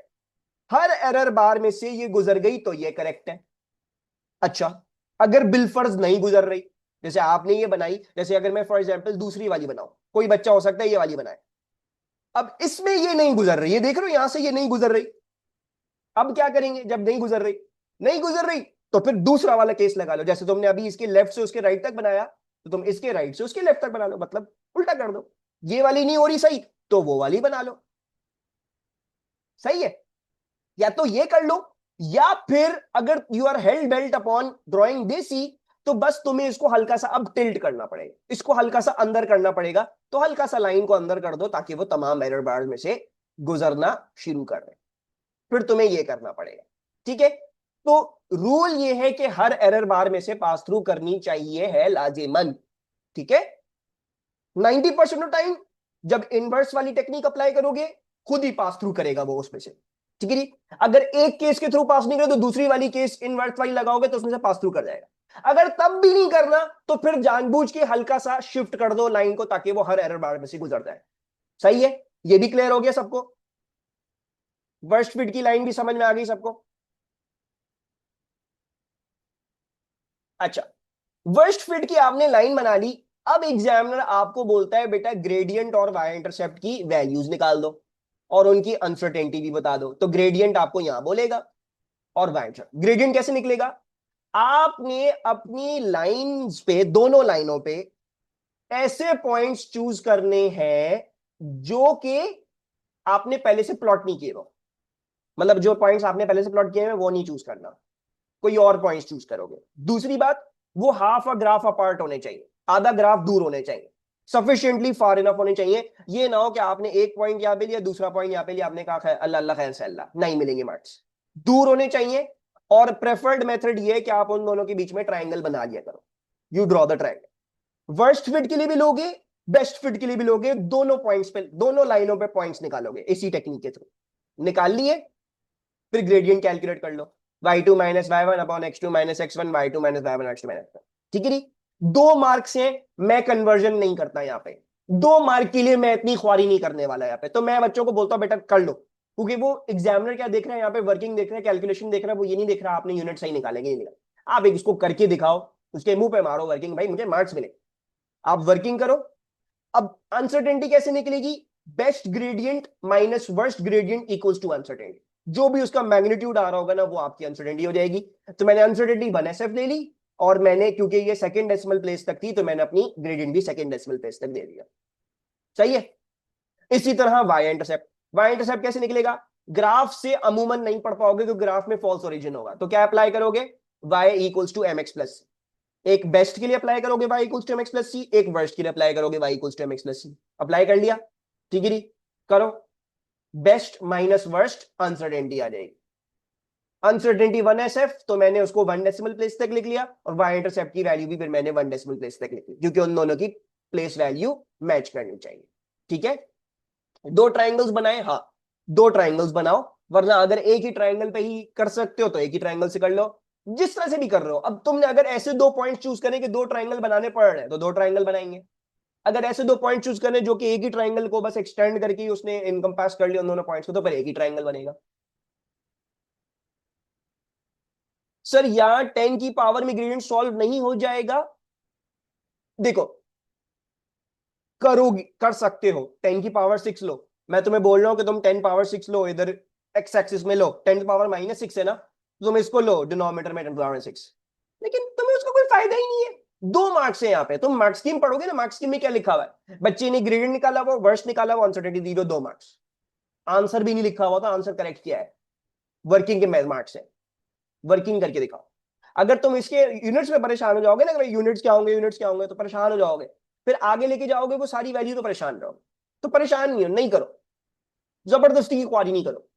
हर एरर बार में से ये गुजर गई तो ये करेक्ट है। अच्छा, अगर बिलफर्ज नहीं गुजर रही, जैसे आपने ये बनाई, जैसे अगर मैं फॉर एग्जांपल दूसरी वाली बनाऊं, कोई बच्चा हो सकता है ये वाली बनाए, अब इसमें ये नहीं गुजर रही, ये देख रहे हो यहां से ये नहीं गुजर रही, अब क्या करेंगे, जब नहीं गुजर रही, नहीं गुजर रही, तो फिर दूसरा वाला केस लगा लो, जैसे तुमने अभी इसके लेफ्ट से उसके राइट तक बनाया, तो तुम इसके राइट से उसके लेफ्ट तक बना लो, मतलब उल्टा कर दो। ये वाली नहीं हो रही सही, तो वो वाली बना लो, सही है। या तो ये कर लो, या फिर अगर you are held belt upon drawing देसी, तो बस तुम्हें इसको हल्का सा अब टिल्ट करना पड़ेगा, इसको हल्का सा अंदर करना पड़ेगा, तो हल्का सा लाइन को अंदर कर दो ताकि वो तमाम एरर बार्स में से गुजरना शुरू कर दे, फिर तुम्हें ये करना पड़ेगा, ठीक है। तो रूल ये है कि हर एरर बार में से पास थ्रू करनी चाहिए है लाजिमन, ठीक है। 90% ऑफ टाइम जब इनवर्स वाली टेक्निक अप्लाई करोगे, खुद ही पास थ्रू करेगा वो उसमें से, ठीक है जी। अगर एक केस के थ्रू पास नहीं करे तो दूसरी वाली केस इनवर्स वाली लगाओगे तो उसमें से पास थ्रू कर जाएगा। अगर तब भी नहीं करना तो फिर जानबूझ के हल्का सा शिफ्ट कर दो लाइन को ताकि वो हर एरर बार में से गुजर जाए, सही है। ये भी क्लियर हो गया सबको, वर्स्ट फिट की लाइन भी समझ में आ गई सबको। अच्छा, वर्स्ट फिट की आपने लाइन बना ली, अब एग्जामिनर आपको बोलता है बेटा ग्रेडियंट और वाई इंटरसेप्ट की वैल्यूज निकाल दो और उनकी अनसर्टेनिटी भी बता दो, तो ग्रेडियंट आपको यहां बोलेगा, और वाई इंटरसेप्ट। ग्रेडियंट कैसे निकलेगा? आपने अपनी लाइंस पे, दोनों लाइनों पे ऐसे पॉइंट्स चूज करने हैं जो कि आपने पहले से प्लॉट नहीं किए हो। मतलब जो पॉइंट्स आपने पहले से प्लॉट किए हैं वो नहीं चूज करना, कोई और पॉइंट्स चूज करोगे। दूसरी बात, वो हाफ अ ग्राफ अपार्ट होने चाहिए, आधा ग्राफ दूर होने चाहिए, सफिशिएंटली फार इनफ होने चाहिए। ये ना हो कि आपने एक पॉइंट यहां पे लिया, दूसरा पॉइंट यहां पे लिया, आपने कहा अल्लाह अल्लाह खैर से अल्लाह, नहीं मिलेंगे मार्क्स। दूर होने चाहिए। और प्रेफर्ड मेथड ये है कि आप उन दोनों के बीच में ट्राइंगल बना लिया करो, you draw the triangle. Worst fit के लिए भी लोगे, बेस्ट फिट के लिए भी लोगे, दोनों पॉइंट्स पे, दोनों लाइनों पे पॉइंट्स निकालोगे इसी टेक्निक के थ्रू। निकाल लिए, फिर ग्रेडियंट कैलकुलेट कर लो, y2 minus Y one upon x2 minus x1, y2 minus Y one x2 minus. ठीक है जी। 2 मार्क्स हैं, मैं कन्वर्जन नहीं करता यहाँ पे। 2 मार्क के लिए मैं इतनी ख्वारी नहीं करने वाला यहाँ पे। तो मैं बच्चों को बोलता हूँ बेटा कर लो, क्योंकि वो एग्जामिनर क्या देख रहा है यहाँ पे, वर्किंग देख रहा है, कैलकुलेशन देख रहा है। वो ये नहीं देख रहा आपने यूनिट सही निकालेंगे नहीं निकाले। आप एक इसको करके दिखाओ, उसके मुंह पे मारो वर्किंग, भाई मुझे मार्क्स मिले। आप वर्किंग करो। अब अनसर्टेनिटी कैसे निकलेगी? Best gradient minus worst gradient equals to uncertainty. जो भी उसका मैग्नीट्यूड आ रहा होगा ना, वो आपकी अनसर्टेनिटी हो जाएगी। तो मैंने अनसर्टेनिटी 1SF ले ली, और मैंने क्योंकि ये सेकंड डेसिमल प्लेस तक थी, तो मैंने अपनी ग्रेडियंट भी सेकंड डेसिमल प्लेस तक दे दिया। सही है। इसी तरह वाई इंटरसेप्ट। वाई इंटरसेप्ट कैसे निकलेगा? ग्राफ से अमूमन नहीं पढ़ पाओगे, क्योंकि ग्राफ में फॉल्स ओरिजिन होगा। तो क्या अप्लाई करोगे? y equals to mx plus. एक बेस्ट के लिए अप्लाई करोगे y equals to mx plus C, एक वर्स्ट के लिए अप्लाई करोगे y equals to mx plus C. Apply कर लिया, ठीक है जी। करो, बेस्ट माइनस वर्स्ट अनसर्टेनिटी आ जाएगी। अनसर्टेनिटी 1SF, तो मैंने उसको 1 डेसिमल प्लेस तक लिख लिया, और वाई इंटरसेप्ट की वैल्यू भी फिर मैंने 1 डेसिमल प्लेस तक लिख ली, क्योंकि उन दोनों की प्लेस वैल्यू मैच करनी चाहिए। ठीक है। 2 ट्राइंगल्स बनाए, हाँ 2 ट्राइंगल्स बनाओ, वरना अगर एक ही ट्राइंगल पे ही कर सकते हो तो एक ही ट्राइंगल से कर लो, जिस तरह से भी कर रहे हो। अब तुमने अगर ऐसे 2 पॉइंट चूज करें कि 2 ट्राइंगल बनाने पड़ रहे हैं, तो 2 ट्राइंगल बनाएंगे। अगर ऐसे 2 पॉइंट चूज करें जो कि एक ही ट्राइंगल को बस एक्सटेंड करके ही उसने इनकम्पास कर लिया उन दोनों पॉइंट्स को, तो फिर एक ही ट्राइंगल बनेगा। सर यहां 10 की पावर में ग्रेडियंट सॉल्व नहीं हो जाएगा। देखो, करोगी, कर सकते हो, 10 की पावर 6 लो। मैं तुम्हें बोल रहा हूं कि तुम 10 पावर 6 लो, इधर एक्स एक्सिस में लो, 10 पावर-6 है ना, तो तुम इसको लो डिनोमिनेटर में 10 पावर 6। लेकिन तुम्हें उसका कोई फायदा ही नहीं है। 2 मार्क्स है यहाँ पे, तुम मार्क्स स्कीम पढ़ोगे ना, मार्क्स स्कीम में क्या लिखा हुआ है? बच्चे ने ग्रेडियंट निकाला हुआ, वर्स्ट निकाला हुआ, अनसर्टेनिटी 0, 2 मार्क्स। आंसर भी नहीं लिखा हुआ था, आंसर करेक्ट किया है, वर्किंग के मार्क्स है। वर्किंग करके दिखाओ। अगर तुम इसके यूनिट्स में परेशान हो जाओगे ना कि भाई यूनिट्स क्या होंगे, यूनिट्स क्या होंगे, तो परेशान हो जाओगे। फिर आगे लेके जाओगे वो सारी वैल्यू, तो परेशान रहोगे। तो परेशान नहीं हो, नहीं करो, जबरदस्ती की क्वारी नहीं करो।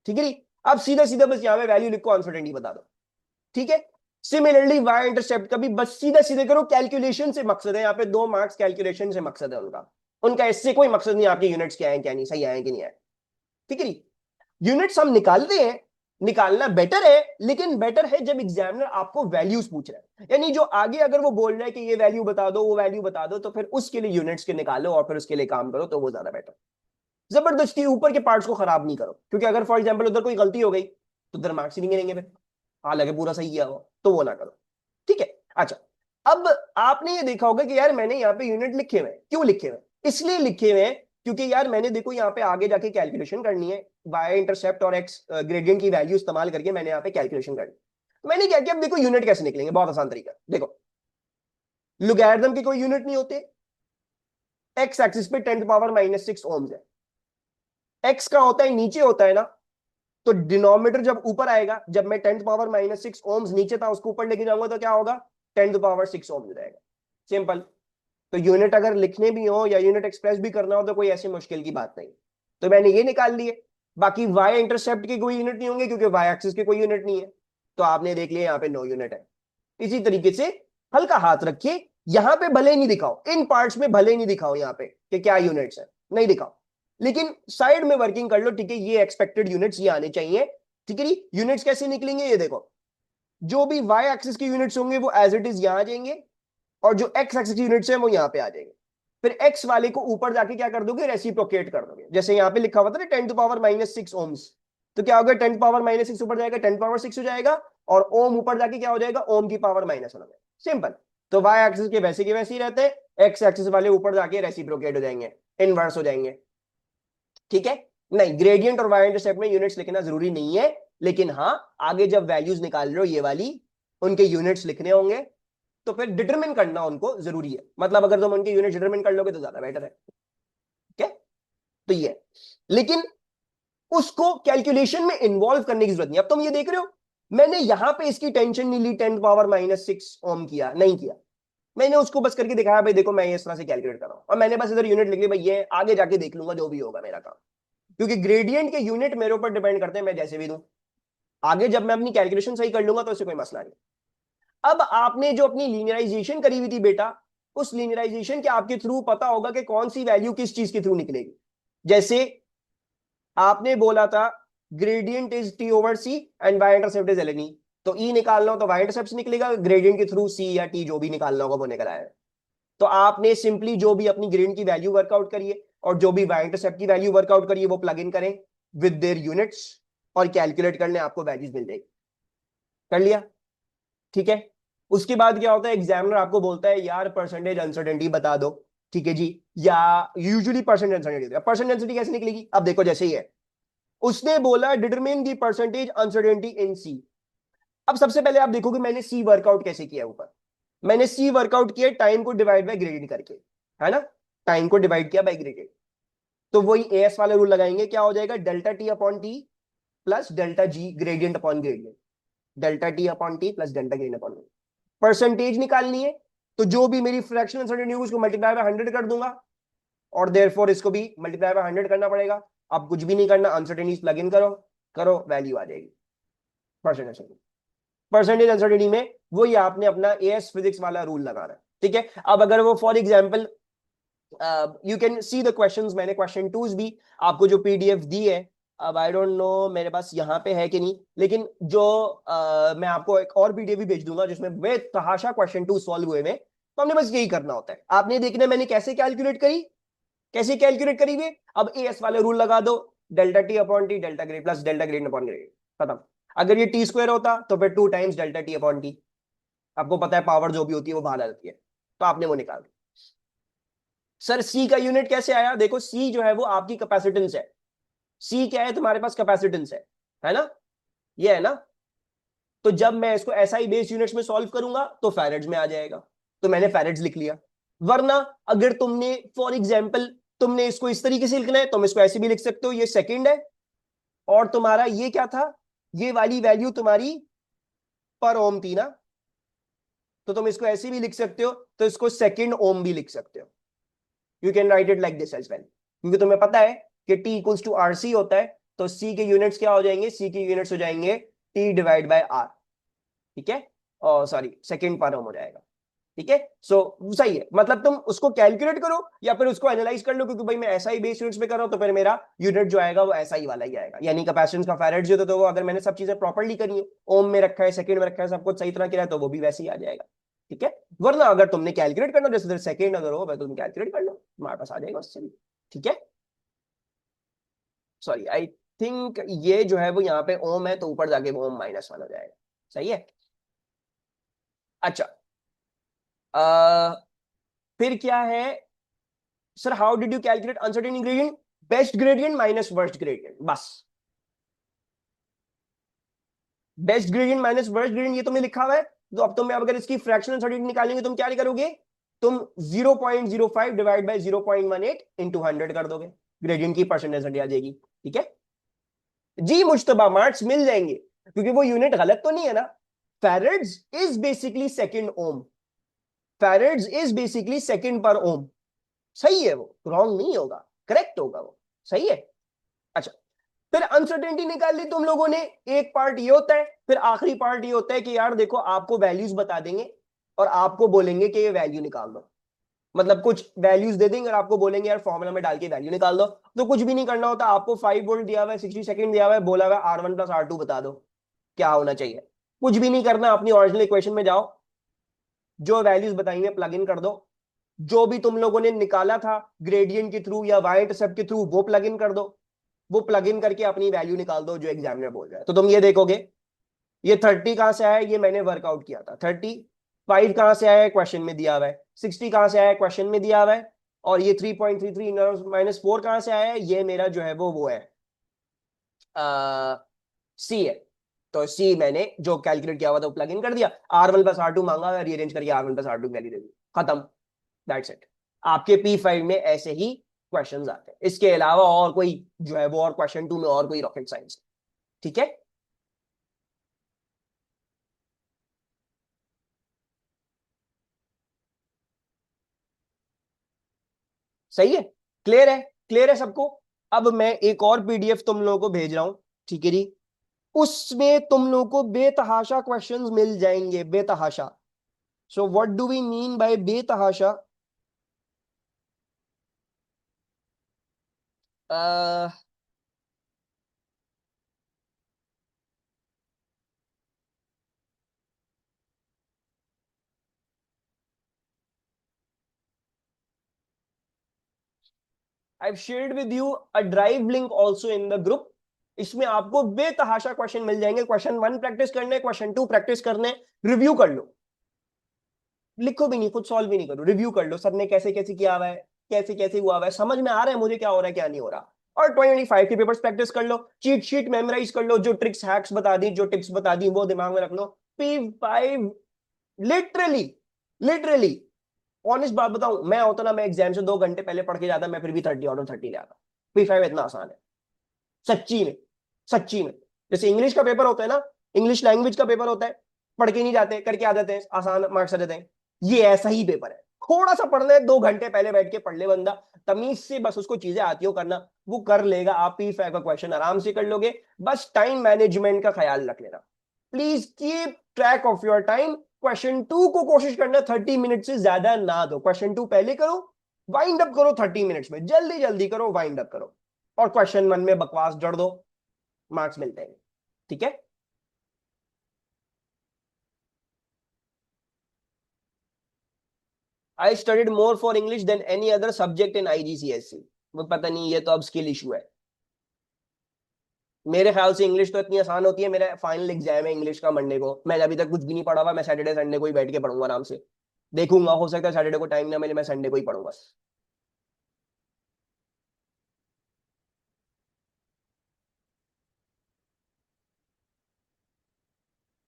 ठीक है। अब सीधा सीधा बस यहाँ पे वैल्यू लिखो, अनसर्टेनिटी बता दो। ठीक है। सिमिलरली वाई इंटरसेप्ट का भी बस सीधा सीधे करो, कैलकुलेशन से मकसद है यहाँ पे, 2 मार्क्स कैलकुलेशन से मकसद है उनका। उनका इससे कोई मकसद नहीं आपके यूनिट्स क्या है क्या नहीं, सही आए कि नहीं आए। ठीक है। यूनिट्स हम निकालते हैं, निकालना बेटर है, लेकिन बेटर है जब एग्जामिनर आपको वैल्यूज पूछ रहा है। यानी जो आगे अगर वो बोल रहा है कि ये वैल्यू बता दो, वो वैल्यू बता दो, तो फिर उसके लिए यूनिट्स के निकालो और फिर उसके लिए काम करो, तो वो ज्यादा बेटर। जबरदस्ती ऊपर के पार्ट्स को खराब नहीं करो, क्योंकि अगर फॉर एग्जाम्पल उधर कोई गलती हो गई तो उधर मार्क्स ही नहीं गिनेंगे फिर, हालांकि पूरा सही किया हो, तो वो ना करो। ठीक है। अच्छा, अब आपने ये देखा होगा कि यार मैंने यहाँ पे यूनिट लिखे हुए हैं, क्यों लिखे हुए हैं? इसलिए लिखे हुए हैं क्योंकि यार मैंने देखो यहाँ पे आगे जाके कैलकुलेशन करनी है, वाई इंटरसेप्ट और एक्स ग्रेडियंट की वैल्यू इस्तेमाल करके मैंने यहाँ पे कैलकुलेशन करनी। मैंने क्या किया, अब देखो यूनिट कैसे निकलेंगे, बहुत आसान तरीका। देखो, लॉगरिथम के कोई यूनिट नहीं होते। एक्स एक्सिस पे 10 पावर-6 ओम्स है। एक्स का होता है नीचे होता है ना, तो डिनोमिनेटर जब ऊपर आएगा, जब मैं 10 पावर-6 ओम्स नीचे था उसको ऊपर लेके जाऊंगा, तो क्या होगा? 10 पावर 6 ओम्स हो जाएगा। सिंपल। तो यूनिट अगर लिखने भी हो या यूनिट एक्सप्रेस भी करना हो तो कोई ऐसी मुश्किल की बात नहीं। तो मैंने ये निकाल लिए। बाकी वाई इंटरसेप्ट के कोई यूनिट नहीं होंगे, क्योंकि वाई एक्सिस के कोई यूनिट नहीं है, तो आपने देख लिया यहाँ पे नो यूनिट है। इसी तरीके से हल्का हाथ रखिए, यहां पे भले नहीं दिखाओ, इन पार्ट्स में भले नहीं दिखाओ यहाँ पे कि क्या यूनिट्स है, नहीं दिखाओ, लेकिन साइड में वर्किंग कर लो। ठीक है, ये एक्सपेक्टेड यूनिट्स ये आने चाहिए। ठीक है। यूनिट्स कैसे निकलेंगे, ये देखो, जो भी वाई एक्सिस के यूनिट्स होंगे वो एज इट इज यहां आ जाएंगे, और जो एक्स एक्सिस यूनिट्स है वो यहाँ पे आ जाएंगे। फिर एक्स वाले को ऊपर जाके क्या कर दोगे, रेसिप्रोकेट कर दोगे। जैसे यहाँ पे लिखा हुआ था ना 10 पावर-6 ओम्स, तो क्या होगा, 10 पावर-6 ऊपर जाएगा, 10 पावर 6 हो जाएगा, और ओम ऊपर जाके क्या हो जाएगा, ओम की पावर माइनस हो जाएगा। सिंपल। तो वाई एक्सिस के वैसे के वैसे ही रहते हैं, एक्स एक्सिस वाले ऊपर जाके रेसिप्रोकेट हो जाएंगे, इनवर्स हो जाएंगे। ठीक है। नहीं, ग्रेडियंट और वाई इंटरसेप्ट में यूनिट्स लिखना जरूरी नहीं है, लेकिन हाँ आगे जब वैल्यूज निकाल रहे हो ये वाली, उनके यूनिट्स लिखने होंगे, तो फिर डिटरमिन करना उनको जरूरी है। मतलब अगर तुम उनके यूनिट डिटरमिन कर लोगे तो ज्यादा बेटर है। ठीक है, तो ये, लेकिन उसको कैलकुलेशन में इन्वॉल्व करने की जरूरत नहीं। अब तुम ये देख रहे हो, मैंने यहां पे इसकी टेंशन नहीं ली, 10⁻⁻6 ओम किया नहीं किया, मैंने उसको बस करके दिखाया भाई देखो मैं इस तरह से कैलकुलेट कर रहा हूं, और मैंने बस इधर यूनिट लिख ली भाई, ये आगे जाके देख लूंगा जो भी होगा मेरा काम, क्योंकि ग्रेडियंट के यूनिट मेरे ऊपर डिपेंड करते हैं, मैं जैसे भी दूं आगे जब मैं अपनी कैलकुलेशन सही कर लूंगा तो इससे कोई मसला नहीं। अब आपने जो अपनी लीनियराइजेशन करी हुई थी बेटा, उस लीनियराइजेशन के आपके थ्रू पता होगा कि कौन सी वैल्यू किस चीज के थ्रू निकलेगी। जैसे आपने बोला था gradient is T over C and Y intercept is L, तो ई निकालना हो तो वाई इंटरसेप्ट निकलेगा, ग्रेडियंट के थ्रू सी या टी जो भी निकालना होगा वो निकल आएगा। तो आपने सिंपली जो भी अपनी ग्रेडियंट की वैल्यू वर्कआउट करिए और जो भी वाई इंटरसेप्ट की वैल्यू वर्कआउट करिए वो प्लग इन करें विद देयर यूनिट्स और कैलकुलेट करने आपको वैल्यूज मिल जाएगी। कर लिया? ठीक है। उसके बाद क्या होता है, एग्जामिनर आपको बोलता है यार परसेंटेज अनसर्टेनिटी बता दो। ठीक है जी, या usually percentage uncertainty, percentage uncertainty कैसे निकलेगी, अब देखो जैसे ही है उसने बोला determine the percentage uncertainty in C. अब सबसे पहले आप देखोगे मैंने सी वर्कआउट कैसे किया, ऊपर मैंने सी वर्कआउट किया टाइम को डिवाइड बाय ग्रेडियंट करके, है ना, टाइम को डिवाइड किया बाय ग्रेडियंट। तो वही एएस वाला रूल लगाएंगे, क्या हो जाएगा, delta T upon T plus delta G gradient upon gradient, delta T upon T plus delta gradient upon gradient. Percentage निकालनी है तो जो भी मेरी फ्रैक्शन अनसर्टेनिटी होगी उसको मल्टीप्लाई बाय 100 कर दूंगा, और देयरफॉर इसको भी मल्टीप्लाई बाय 100 करना पड़ेगा। अब कुछ भी नहीं करना, अनसर्टेनिटी प्लग इन करो, करो वैल्यू आ जाएगी परसेंटेज। परसेंटेज अनसर्टेनिटी में वही आपने अपना एएस फिजिक्स वाला रूल लगाना है। ठीक है, अब अगर वो for example you can see the questions, मैंने क्वेश्चन टूज भी आपको जो पीडीएफ दी है, अब आई डोंट नो मेरे पास यहाँ पे है कि नहीं, लेकिन जो मैं आपको एक और पीडीएफ भी भेज दूंगा जिसमें वे तहाशा क्वेश्चन टू सॉल्व हुए में। तो हमने बस यही करना होता है, आपने देखना मैंने कैसे कैलकुलेट करी, कैसे कैलकुलेट करी हुई। अब एएस वाले रूल लगा दो, delta T upon T delta grade plus delta grade upon grade, खत्म। अगर ये टी स्क्वायर होता तो फिर 2 times delta T upon T, आपको पता है पावर जो भी होती है वो बाहर आ जाती है, तो आपने वो निकाल दी। सर सी का यूनिट कैसे आया, देखो सी जो है वो आपकी कैपेसिटेंस है, सी क्या है तुम्हारे पास, कैपेसिटेंस है ना, ये है ना। तो जब मैं इसको एसआई बेस यूनिट्स में सॉल्व करूंगा तो फैरेड्स में आ जाएगा, तो मैंने फैरेड्स लिख लिया। वरना अगर तुमने फॉर एग्जाम्पल तुमने इसको इस तरीके से लिखना है, तुम इसको ऐसे भी लिख सकते हो, ये सेकंड है और तुम्हारा ये क्या था, ये वाली वैल्यू तुम्हारी पर ओम थी ना, तो तुम इसको ऐसे भी लिख सकते हो, तो इसको सेकंड ओम भी लिख सकते हो। You can write it like this as well, क्योंकि तुम्हें पता है कि T equals to R C होता है, तो सी के यूनिट्स क्या हो जाएंगे, सी के यूनिट्स हो जाएंगे टी डिवाइड बाय आर। ठीक है, और सॉरी सेकंड पर ओम हो जाएगा। ठीक है, सो सही है, मतलब तुम उसको कैलकुलेट करो या फिर उसको एनालाइज कर लो, क्योंकि भाई मैं ऐसा ही बेस यूनिट्स में कर रहा हूं तो फिर मेरा यूनिट जो आएगा वो ऐसा ही वाला ही आएगा, यानी कैपेसिटेंस का फैरेड जो, तो वो अगर मैंने सब चीजें प्रॉपर्ली करी है, ओम में रखा है, सेकंड में रखा है, सब कुछ सही तरह किया है, तो वो भी वैसे ही आ जाएगा। ठीक है, वरना अगर तुमने कैलकुलेट करना जैसे सेकंड अगर हो तो तुम कैलकुलेट कर लो, तुम्हारे पास आ जाएगा उससे भी। ठीक है, सॉरी आई थिंक ये जो है वो यहाँ पे ओम है, तो ऊपर जाके वो ओम -1 हो जाएगा। सही है। अच्छा, फिर क्या है sir, how did you calculate uncertain gradient, best gradient minus worst gradient, बस best gradient minus worst gradient ये तुमने लिखा हुआ है। तो अब तुम अगर इसकी फ्रैक्शनल अनसर्टेनिटी निकालेंगे तुम क्या करोगे, तुम 0.05 डिवाइड बाय 0.18 इंटू 100 कर दोगे, ग्रेडियंट की परसेंटेज आ जाएगी। ठीक है जी, मुश्तबा मार्क्स मिल जाएंगे, क्योंकि वो यूनिट गलत तो नहीं है ना। Farads is basically second ohm, farads is basically second per ohm, सही है, वो रॉन्ग नहीं होगा, करेक्ट होगा वो, सही है। अच्छा, फिर अनसर्टेनिटी निकाल ली तुम लोगों ने, एक पार्ट ये होता है, फिर आखिरी पार्ट ये होता है कि यार देखो आपको वैल्यूज बता देंगे और आपको बोलेंगे कि ये वैल्यू निकाल दो, मतलब कुछ वैल्यूज दे देंगे और आपको बोलेंगे यार फॉर्मूला में डाल के वैल्यू निकाल दो। तो कुछ भी नहीं करना होता, आपको 5 वोल्ट दिया हुआ है, 60 सेकंड दिया हुआ है, बोला हुआ R1 प्लस R2 बता दो क्या होना चाहिए। कुछ भी नहीं करना, अपनी ओरिजिनल इक्वेशन में जाओ, जो वैल्यूज बताएंगे प्लग इन कर दो, जो भी तुम लोगों ने निकाला था ग्रेडियंट के थ्रू या वाई इंटरसेप्ट के थ्रू वो प्लग इन कर दो, वो प्लग इन करके अपनी वैल्यू निकाल दो जो एग्जामिनर बोल रहा है। तो तुम ये देखोगे ये 30 कहां से आया, ये मैंने वर्कआउट किया था, 35 कहां से आया है क्वेश्चन में दिया हुआ है, 60 कहां से आया है क्वेश्चन में दिया हुआ है, और ये 3.33 -4 कहां से आया है, ये मेरा जो है वो है सी है, तो सी मैंने जो कैलकुलेट किया हुआ था वो प्लग इन कर दिया, R1 + R2 मांगा, रीअरेंज करके R1 + R2 वैल्यू दे दी, खत्म, दैट्स इट। आपके P5 में ऐसे ही क्वेश्चंस आते हैं, इसके अलावा और कोई जो है वो और क्वेश्चन 2 में और कोई रॉकेट साइंस, ठीक है। सही है, क्लियर है, क्लियर है सबको। अब मैं एक और पीडीएफ तुम लोगों को भेज रहा हूं, ठीक है जी, उसमें तुम लोगों को बेतहाशा क्वेश्चंस मिल जाएंगे, बेतहाशा। So what do we mean by बेतहाशा? I have shared with you a drive link also in the group. इसमें आपको बेतहाशा क्वेश्चन मिल जाएंगे, क्वेश्चन 1 प्रैक्टिस करने, क्वेश्चन 2 प्रैक्टिस करने, रिव्यू कर लो, लिखो भी नहीं, खुद सॉल्व भी नहीं करो, रिव्यू कर लो सर ने कैसे कैसे किया हुआ है, कैसे कैसे हुआ हुआ है, समझ में आ रहा है मुझे क्या हो रहा है क्या नहीं हो रहा। और 25 के पेपर्स प्रैक्टिस कर लो, चीट शीट मेमोराइज कर लो, जो ट्रिक्स हैक्स बता दी, जो टिप्स बता दी वो दिमाग में रख लो। P5 लिटरली, लिटरली ऑनेस्ट बात बताऊं, मैं होता ना, मैं एग्जाम से 2 घंटे पहले पढ़ के जाता, मैं फिर भी 30 आउट ऑफ 30 ले आता। P5 इतना आसान है, सच्ची में, सच्ची में। जैसे इंग्लिश का पेपर होता है ना, इंग्लिश लैंग्वेज का पेपर होता है, पढ़ के नहीं जाते, करके आ जाते हैं, आसान मार्क्स आ जाते हैं, ये ऐसा ही पेपर है। थोड़ा सा पढ़ ले, 2 घंटे पहले बैठ के पढ़ ले बंदा, तमीज से, बस उसको चीजें आती हो करना, वो कर लेगा, आप P5 का क्वेश्चन आराम से कर लोगे। बस टाइम मैनेजमेंट का ख्याल रख लेना, please keep track of your time. Question 2 को कोशिश करना 30 मिनट से ज्यादा ना दो, क्वेश्चन 2 पहले करो, वाइंड अप करो 30 मिनट्स में, जल्दी जल्दी करो, वाइंड अप करो, और क्वेश्चन 1 में बकवास जड़ दो, मार्क्स मिलते हैं, ठीक है। I studied more for English than any other subject in IGCSE। वो पता नहीं, ये तो अब स्किल इशू है, मेरे ख्याल से इंग्लिश तो इतनी आसान होती है, मेरा फाइनल एग्जाम है इंग्लिश का मंडे को, मैं अभी तक कुछ भी नहीं पढ़ा हुआ, मैं सैटरडे संडे को ही बैठ के पढ़ूंगा आराम से, देखूंगा, हो सकता है सैटरडे को टाइम ना मिले, मैं संडे को ही पढ़ूंगा।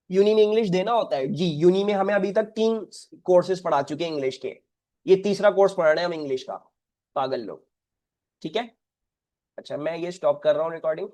यूनी में इंग्लिश देना होता है जी, यूनी में हमें अभी तक 3 कोर्सेज पढ़ा चुके हैं इंग्लिश के, ये तीसरा कोर्स पढ़ रहे हैं हम इंग्लिश का, पागल लोग, ठीक है। अच्छा मैं ये स्टॉप कर रहा हूँ रिकॉर्डिंग।